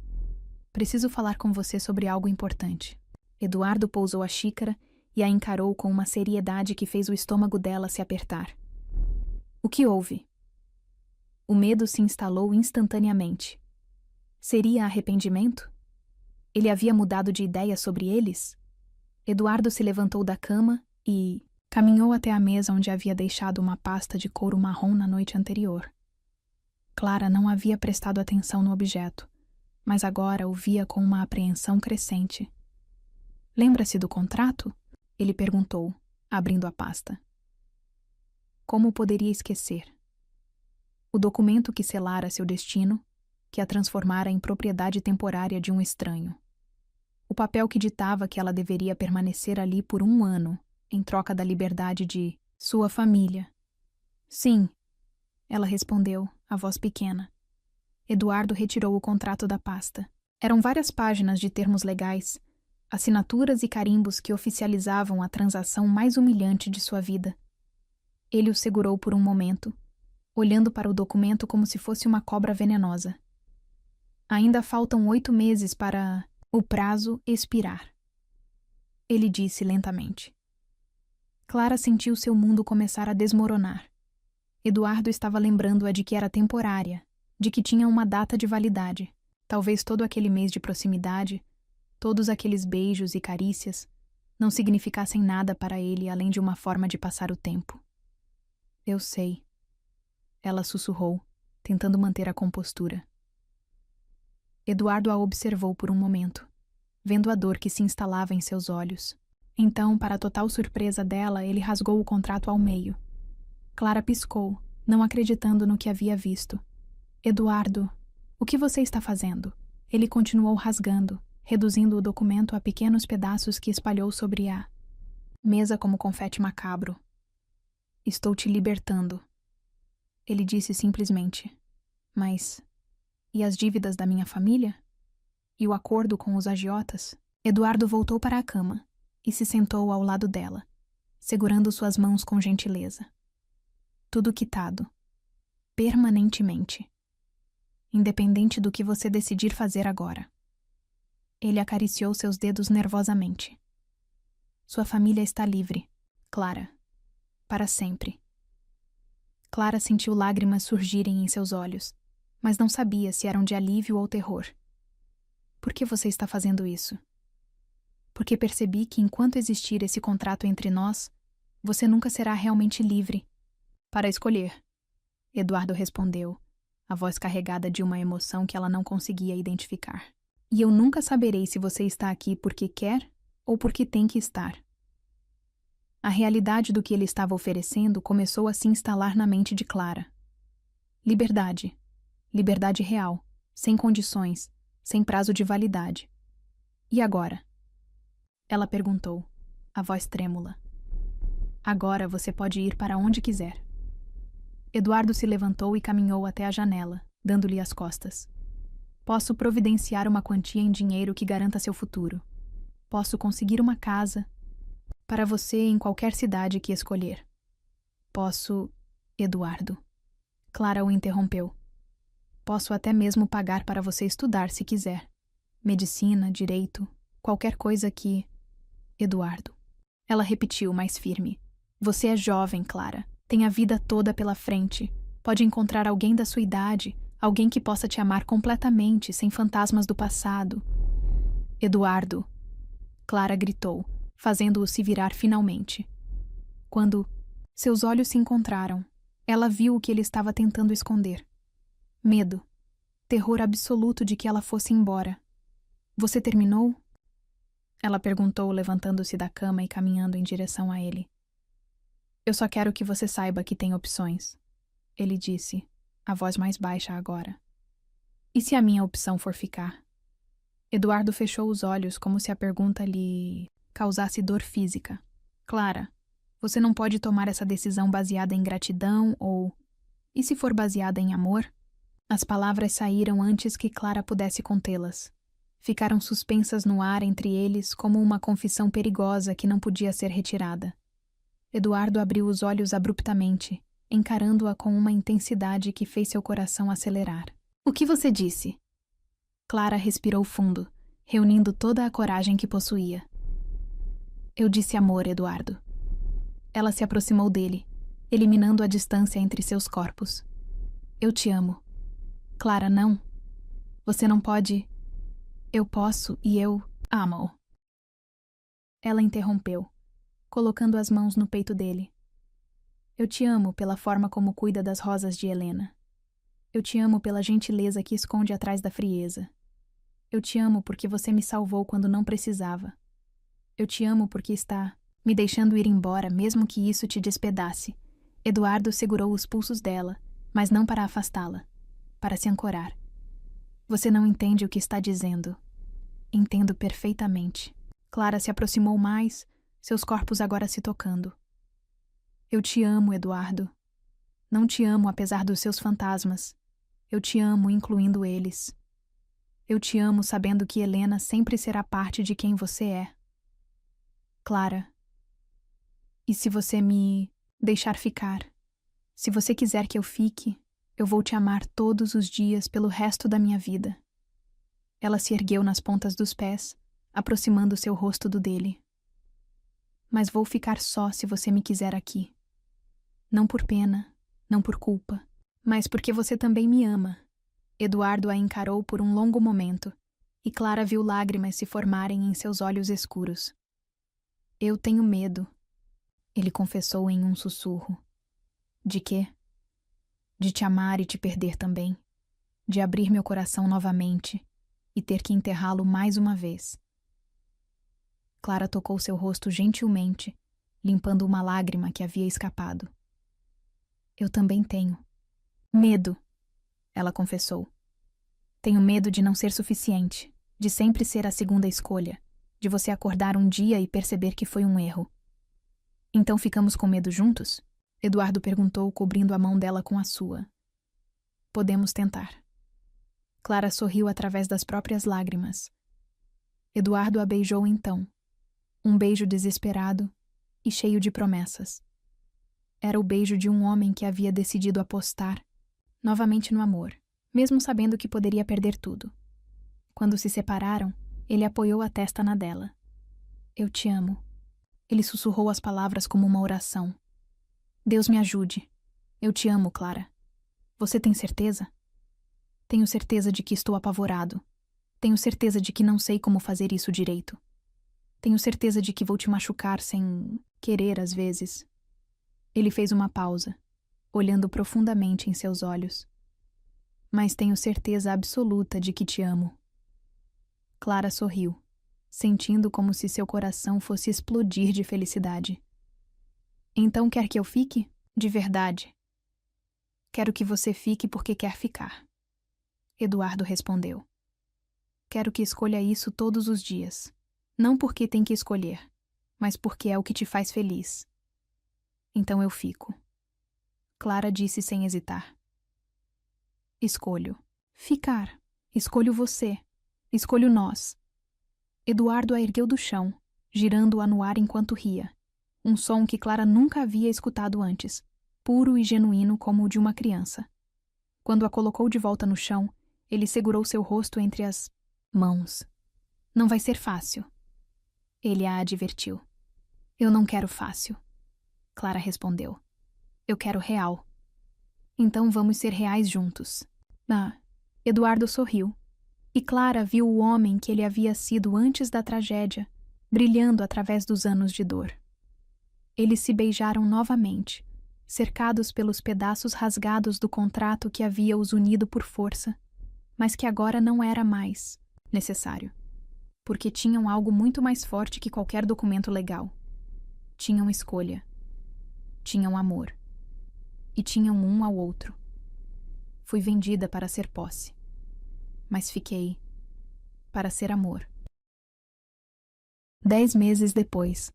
preciso falar com você sobre algo importante." Eduardo pousou a xícara e a encarou com uma seriedade que fez o estômago dela se apertar. "O que houve?" O medo se instalou instantaneamente. Seria arrependimento? Ele havia mudado de ideia sobre eles? Eduardo se levantou da cama e caminhou até a mesa onde havia deixado uma pasta de couro marrom na noite anterior. Clara não havia prestado atenção no objeto, mas agora o via com uma apreensão crescente. "Lembra-se do contrato?" ele perguntou, abrindo a pasta. Como poderia esquecer? O documento que selara seu destino, que a transformara em propriedade temporária de um estranho. O papel que ditava que ela deveria permanecer ali por 1 ano, em troca da liberdade de sua família. "Sim", ela respondeu, a voz pequena. Eduardo retirou o contrato da pasta. Eram várias páginas de termos legais, assinaturas e carimbos que oficializavam a transação mais humilhante de sua vida. Ele o segurou por um momento, olhando para o documento como se fosse uma cobra venenosa. "Ainda faltam 8 meses para o prazo expirar", ele disse lentamente. Clara sentiu seu mundo começar a desmoronar. Eduardo estava lembrando-a de que era temporária, de que tinha uma data de validade. Talvez todo aquele mês de proximidade, todos aqueles beijos e carícias, não significassem nada para ele além de uma forma de passar o tempo. "Eu sei", ela sussurrou, tentando manter a compostura. Eduardo a observou por um momento, vendo a dor que se instalava em seus olhos. Então, para a total surpresa dela, ele rasgou o contrato ao meio. Clara piscou, não acreditando no que havia visto. "Eduardo, o que você está fazendo?" Ele continuou rasgando, reduzindo o documento a pequenos pedaços que espalhou sobre a mesa como confete macabro. "Estou te libertando", ele disse simplesmente. "Mas e as dívidas da minha família? E o acordo com os agiotas?" Eduardo voltou para a cama e se sentou ao lado dela, segurando suas mãos com gentileza. "Tudo quitado. Permanentemente. Independente do que você decidir fazer agora." Ele acariciou seus dedos nervosamente. "Sua família está livre, Clara. Para sempre." Clara sentiu lágrimas surgirem em seus olhos, mas não sabia se eram de alívio ou terror. "Por que você está fazendo isso?" "Porque percebi que enquanto existir esse contrato entre nós, você nunca será realmente livre para escolher", Eduardo respondeu, a voz carregada de uma emoção que ela não conseguia identificar. "E eu nunca saberei se você está aqui porque quer ou porque tem que estar." A realidade do que ele estava oferecendo começou a se instalar na mente de Clara. Liberdade. Liberdade real, sem condições, sem prazo de validade. "E agora?" ela perguntou, a voz trêmula. "Agora você pode ir para onde quiser." Eduardo se levantou e caminhou até a janela, dando-lhe as costas. "Posso providenciar uma quantia em dinheiro que garanta seu futuro. Posso conseguir uma casa para você em qualquer cidade que escolher. Posso..." "Eduardo." Clara o interrompeu. "Posso até mesmo pagar para você estudar se quiser. Medicina, direito, qualquer coisa que..." "Eduardo." Ela repetiu mais firme. "Você é jovem, Clara. Tem a vida toda pela frente. Pode encontrar alguém da sua idade, alguém que possa te amar completamente, sem fantasmas do passado." "Eduardo." Clara gritou, fazendo-o se virar finalmente. Quando seus olhos se encontraram, ela viu o que ele estava tentando esconder. Medo. Terror absoluto de que ela fosse embora. "Você terminou?" ela perguntou, levantando-se da cama e caminhando em direção a ele. "Eu só quero que você saiba que tem opções", ele disse, a voz mais baixa agora. "E se a minha opção for ficar?" Eduardo fechou os olhos como se a pergunta lhe causasse dor física. Clara, você não pode tomar essa decisão baseada em gratidão ou... E se for baseada em amor? As palavras saíram antes que Clara pudesse contê-las. Ficaram suspensas no ar entre eles como uma confissão perigosa que não podia ser retirada. Eduardo abriu os olhos abruptamente, encarando-a com uma intensidade que fez seu coração acelerar. O que você disse? Clara respirou fundo, reunindo toda a coragem que possuía. Eu disse amor, Eduardo. Ela se aproximou dele, eliminando a distância entre seus corpos. Eu te amo. Clara, não. Você não pode... Eu posso e eu amo-o. Ela interrompeu, colocando as mãos no peito dele. Eu te amo pela forma como cuida das rosas de Helena. Eu te amo pela gentileza que esconde atrás da frieza. Eu te amo porque você me salvou quando não precisava. Eu te amo porque está me deixando ir embora, mesmo que isso te despedace. Eduardo segurou os pulsos dela, mas não para afastá-la, para se ancorar. Você não entende o que está dizendo. Entendo perfeitamente. Clara se aproximou mais, seus corpos agora se tocando. Eu te amo, Eduardo. Não te amo apesar dos seus fantasmas. Eu te amo, incluindo eles. Eu te amo sabendo que Helena sempre será parte de quem você é. Clara. E se você me deixar ficar? Se você quiser que eu fique, eu vou te amar todos os dias pelo resto da minha vida. Ela se ergueu nas pontas dos pés, aproximando seu rosto do dele. Mas vou ficar só se você me quiser aqui. Não por pena, não por culpa, mas porque você também me ama. Eduardo a encarou por um longo momento, e Clara viu lágrimas se formarem em seus olhos escuros. Eu tenho medo, ele confessou em um sussurro. De quê? De te amar e te perder também. De abrir meu coração novamente e ter que enterrá-lo mais uma vez. Clara tocou seu rosto gentilmente, limpando uma lágrima que havia escapado. Eu também tenho. Medo, ela confessou. Tenho medo de não ser suficiente, de sempre ser a segunda escolha, de você acordar um dia e perceber que foi um erro. Então ficamos com medo juntos? Eduardo perguntou, cobrindo a mão dela com a sua. Podemos tentar. Clara sorriu através das próprias lágrimas. Eduardo a beijou então. Um beijo desesperado e cheio de promessas. Era o beijo de um homem que havia decidido apostar novamente no amor, mesmo sabendo que poderia perder tudo. Quando se separaram, ele apoiou a testa na dela. Eu te amo. Ele sussurrou as palavras como uma oração. Deus me ajude. Eu te amo, Clara. Você tem certeza? Tenho certeza de que estou apavorado. Tenho certeza de que não sei como fazer isso direito. Tenho certeza de que vou te machucar sem querer às vezes. Ele fez uma pausa, olhando profundamente em seus olhos. Mas tenho certeza absoluta de que te amo. Clara sorriu, sentindo como se seu coração fosse explodir de felicidade. Então quer que eu fique? De verdade. Quero que você fique porque quer ficar. Eduardo respondeu. Quero que escolha isso todos os dias. Não porque tem que escolher, mas porque é o que te faz feliz. Então eu fico. Clara disse sem hesitar. Escolho. Ficar. Escolho você. Escolho nós. Eduardo a ergueu do chão, girando-a no ar enquanto ria. Um som que Clara nunca havia escutado antes, puro e genuíno como o de uma criança. Quando a colocou de volta no chão, ele segurou seu rosto entre as mãos. Não vai ser fácil. Ele a advertiu. Eu não quero fácil. Clara respondeu. Eu quero real. Então vamos ser reais juntos. Eduardo sorriu. E Clara viu o homem que ele havia sido antes da tragédia, brilhando através dos anos de dor. Eles se beijaram novamente, cercados pelos pedaços rasgados do contrato que havia os unido por força, mas que agora não era mais necessário, porque tinham algo muito mais forte que qualquer documento legal. Tinham escolha. Tinham amor. E tinham um ao outro. Fui vendida para ser posse. Mas fiquei. para ser amor. 10 meses depois.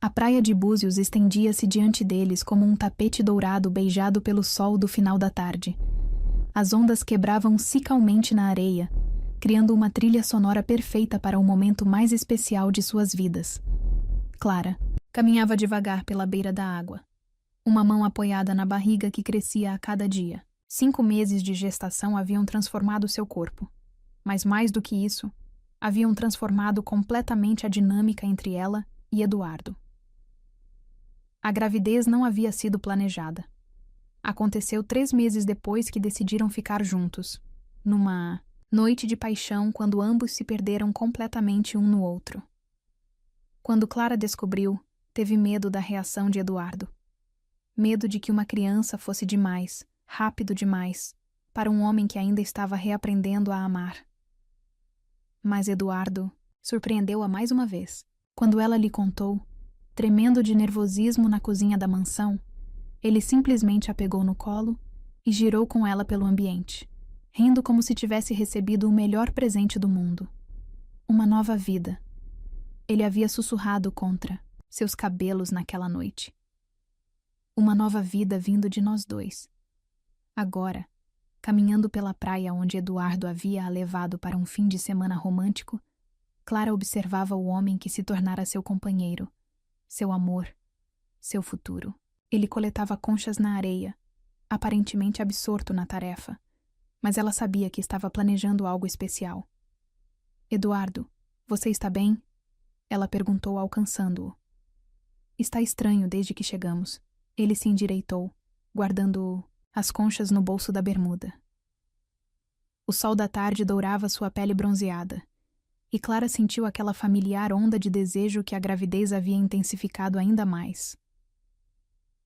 A praia de Búzios estendia-se diante deles como um tapete dourado beijado pelo sol do final da tarde. As ondas quebravam musicalmente na areia, criando uma trilha sonora perfeita para o momento mais especial de suas vidas. Clara caminhava devagar pela beira da água, uma mão apoiada na barriga que crescia a cada dia. 5 meses de gestação haviam transformado seu corpo, mas mais do que isso, haviam transformado completamente a dinâmica entre ela e Eduardo. A gravidez não havia sido planejada. Aconteceu 3 meses depois que decidiram ficar juntos, numa noite de paixão quando ambos se perderam completamente um no outro. Quando Clara descobriu, teve medo da reação de Eduardo. Medo de que uma criança fosse demais, rápido demais, para um homem que ainda estava reaprendendo a amar. Mas Eduardo surpreendeu-a mais uma vez. Quando ela lhe contou, tremendo de nervosismo na cozinha da mansão, ele simplesmente a pegou no colo e girou com ela pelo ambiente, rindo como se tivesse recebido o melhor presente do mundo. Uma nova vida. Ele havia sussurrado contra seus cabelos naquela noite. Uma nova vida vindo de nós dois. Agora, caminhando pela praia onde Eduardo havia a levado para um fim de semana romântico, Clara observava o homem que se tornara seu companheiro, seu amor, seu futuro. Ele coletava conchas na areia, aparentemente absorto na tarefa, mas ela sabia que estava planejando algo especial. Eduardo, você está bem? Ela perguntou alcançando-o. Está estranho desde que chegamos. Ele se endireitou, guardando as conchas no bolso da bermuda. O sol da tarde dourava sua pele bronzeada, e Clara sentiu aquela familiar onda de desejo que a gravidez havia intensificado ainda mais.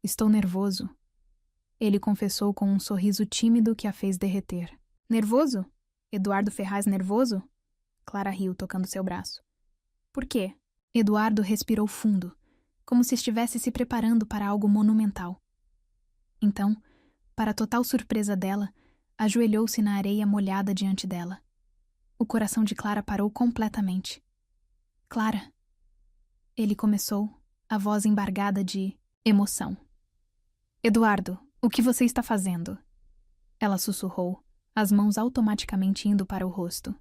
Estou nervoso, ele confessou com um sorriso tímido que a fez derreter. Nervoso? Eduardo Ferraz nervoso? Clara riu, tocando seu braço. Por quê? Eduardo respirou fundo, como se estivesse se preparando para algo monumental. Então, para total surpresa dela, ajoelhou-se na areia molhada diante dela. O coração de Clara parou completamente. Clara. Ele começou, a voz embargada de emoção. Eduardo, o que você está fazendo? Ela sussurrou, as mãos automaticamente indo para o rosto.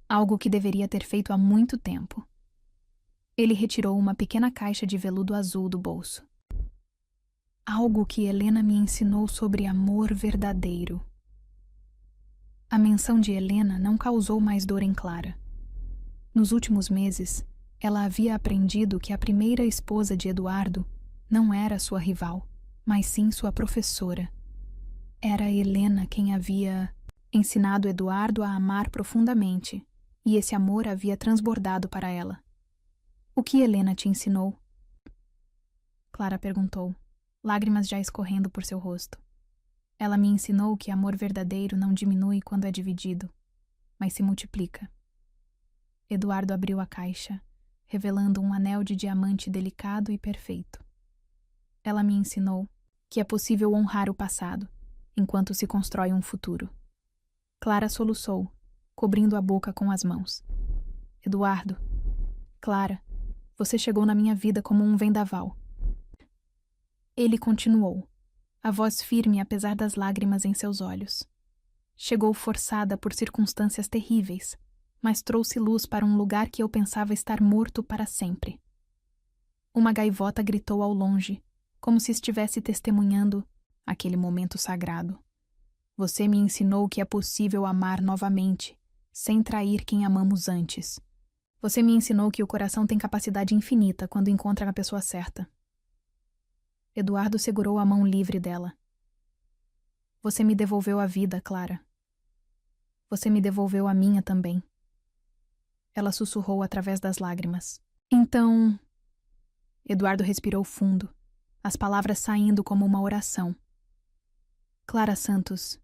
Algo que deveria ter feito há muito tempo. Ele retirou uma pequena caixa de veludo azul do bolso. Algo que Helena me ensinou sobre amor verdadeiro. A menção de Helena não causou mais dor em Clara. Nos últimos meses, ela havia aprendido que a primeira esposa de Eduardo não era sua rival, mas sim sua professora. Era Helena quem havia ensinado Eduardo a amar profundamente, e esse amor havia transbordado para ela. O que Helena te ensinou? Clara perguntou, lágrimas já escorrendo por seu rosto. Ela me ensinou que amor verdadeiro não diminui quando é dividido, mas se multiplica. Eduardo abriu a caixa, revelando um anel de diamante delicado e perfeito. Ela me ensinou que é possível honrar o passado, enquanto se constrói um futuro. Clara soluçou, cobrindo a boca com as mãos. Eduardo, Clara, você chegou na minha vida como um vendaval. Ele continuou, a voz firme apesar das lágrimas em seus olhos. Chegou forçada por circunstâncias terríveis, mas trouxe luz para um lugar que eu pensava estar morto para sempre. Uma gaivota gritou ao longe, como se estivesse testemunhando aquele momento sagrado. Você me ensinou que é possível amar novamente, sem trair quem amamos antes. Você me ensinou que o coração tem capacidade infinita quando encontra a pessoa certa. Eduardo segurou a mão livre dela. Você me devolveu a vida, Clara. Você me devolveu a minha também. Ela sussurrou através das lágrimas. Então... Eduardo respirou fundo, as palavras saindo como uma oração. Clara Santos,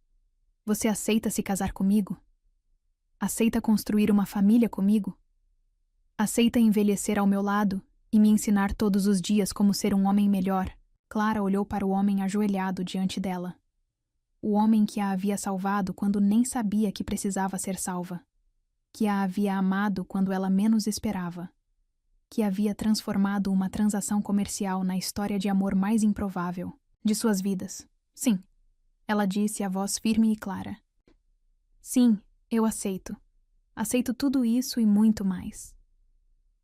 você aceita se casar comigo? Aceita construir uma família comigo? Aceita envelhecer ao meu lado e me ensinar todos os dias como ser um homem melhor? Clara olhou para o homem ajoelhado diante dela. O homem que a havia salvado quando nem sabia que precisava ser salva. que a havia amado quando ela menos esperava, que havia transformado uma transação comercial na história de amor mais improvável de suas vidas. Sim, ela disse a voz firme e clara. Sim, eu aceito. Aceito tudo isso e muito mais.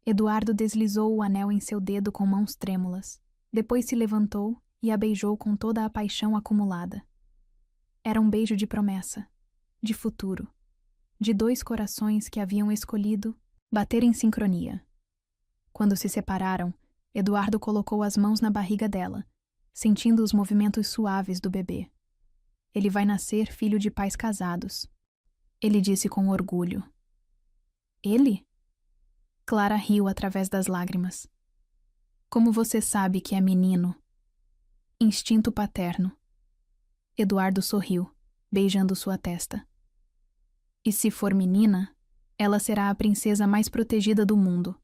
Eduardo deslizou o anel em seu dedo com mãos trêmulas. Depois se levantou e a beijou com toda a paixão acumulada. Era um beijo de promessa, de futuro, de dois corações que haviam escolhido bater em sincronia. Quando se separaram, Eduardo colocou as mãos na barriga dela, sentindo os movimentos suaves do bebê. Ele vai nascer filho de pais casados. Ele disse com orgulho. Ele? Clara riu através das lágrimas. Como você sabe que é menino? Instinto paterno. Eduardo sorriu, beijando sua testa. E se for menina, ela será a princesa mais protegida do mundo.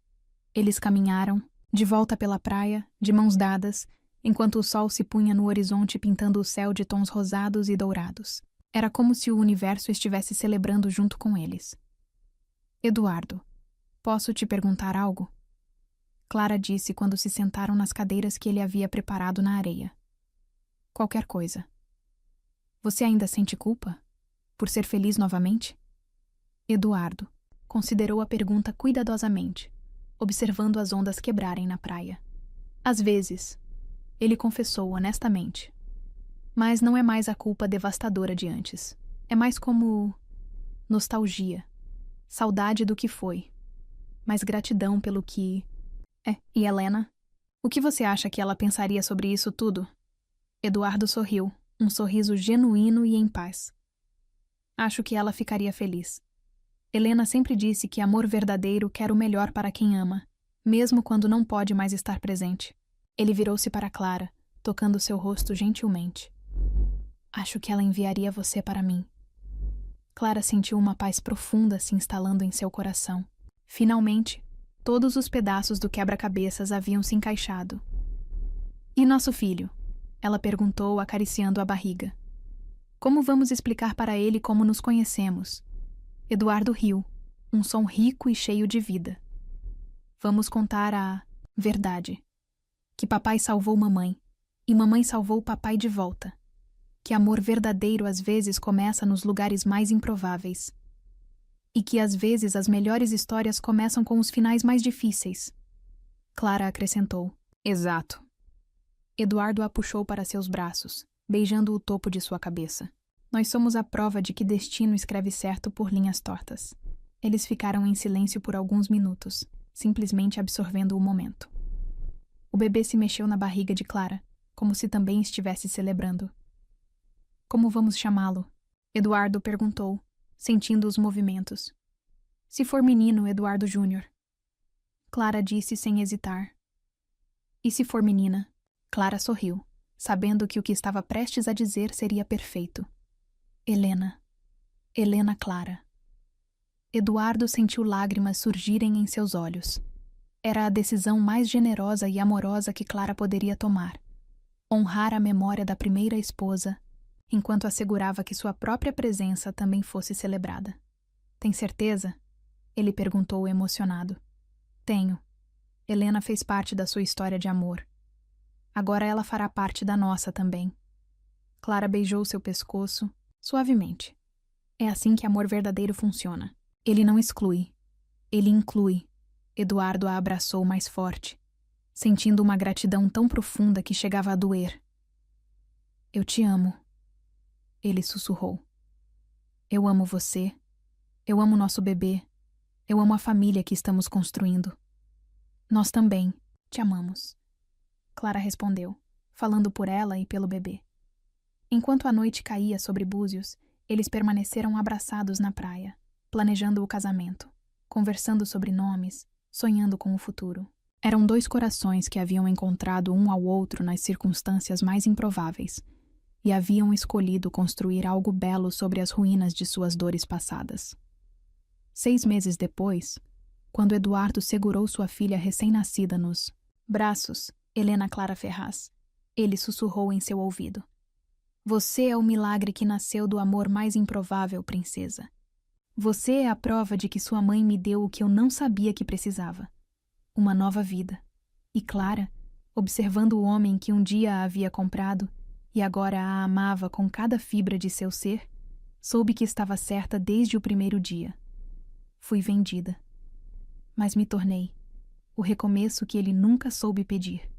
Eles caminharam, de volta pela praia, de mãos dadas, enquanto o sol se punha no horizonte pintando o céu de tons rosados e dourados. Era como se o universo estivesse celebrando junto com eles. Eduardo, posso te perguntar algo? Clara disse quando se sentaram nas cadeiras que ele havia preparado na areia. Qualquer coisa. Você ainda sente culpa? Por ser feliz novamente? Eduardo considerou a pergunta cuidadosamente, observando as ondas quebrarem na praia. Às vezes, ele confessou honestamente. Mas não é mais a culpa devastadora de antes. É mais como nostalgia, saudade do que foi, mas gratidão pelo que é. E Helena? O que você acha que ela pensaria sobre isso tudo? Eduardo sorriu, um sorriso genuíno e em paz. Acho que ela ficaria feliz. Helena sempre disse que amor verdadeiro quer o melhor para quem ama, mesmo quando não pode mais estar presente. Ele virou-se para Clara, tocando seu rosto gentilmente. Acho que ela enviaria você para mim. Clara sentiu uma paz profunda se instalando em seu coração. Finalmente, todos os pedaços do quebra-cabeças haviam se encaixado. E nosso filho? Ela perguntou, acariciando a barriga. Como vamos explicar para ele como nos conhecemos? Eduardo riu, um som rico e cheio de vida. Vamos contar a verdade. Que papai salvou mamãe, e mamãe salvou papai de volta. Que amor verdadeiro às vezes começa nos lugares mais improváveis. E que às vezes as melhores histórias começam com os finais mais difíceis. Clara acrescentou. Exato. Eduardo a puxou para seus braços, beijando o topo de sua cabeça. Nós somos a prova de que destino escreve certo por linhas tortas. Eles ficaram em silêncio por alguns minutos, simplesmente absorvendo o momento. O bebê se mexeu na barriga de Clara, como se também estivesse celebrando. Como vamos chamá-lo? Eduardo perguntou, sentindo os movimentos. Se for menino, Eduardo Júnior. Clara disse sem hesitar. E se for menina? Clara sorriu, sabendo que o que estava prestes a dizer seria perfeito. Helena. Helena Clara. Eduardo sentiu lágrimas surgirem em seus olhos. Era a decisão mais generosa e amorosa que Clara poderia tomar. Honrar a memória da primeira esposa, enquanto assegurava que sua própria presença também fosse celebrada. Tem certeza? Ele perguntou emocionado. Tenho. Helena fez parte da sua história de amor. Agora ela fará parte da nossa também. Clara beijou seu pescoço, suavemente. É assim que amor verdadeiro funciona. Ele não exclui. Ele inclui. Eduardo a abraçou mais forte, sentindo uma gratidão tão profunda que chegava a doer. Eu te amo. Ele sussurrou. Eu amo você. Eu amo nosso bebê. Eu amo a família que estamos construindo. Nós também te amamos. Clara respondeu, falando por ela e pelo bebê. Enquanto a noite caía sobre Búzios, eles permaneceram abraçados na praia, planejando o casamento, conversando sobre nomes, sonhando com o futuro. Eram dois corações que haviam encontrado um ao outro nas circunstâncias mais improváveis e haviam escolhido construir algo belo sobre as ruínas de suas dores passadas. 6 meses depois, quando Eduardo segurou sua filha recém-nascida nos braços, Helena Clara Ferraz, ele sussurrou em seu ouvido. Você é o milagre que nasceu do amor mais improvável, princesa. Você é a prova de que sua mãe me deu o que eu não sabia que precisava. Uma nova vida. E Clara, observando o homem que um dia a havia comprado e agora a amava com cada fibra de seu ser, soube que estava certa desde o primeiro dia. Fui vendida. Mas me tornei. O recomeço que ele nunca soube pedir.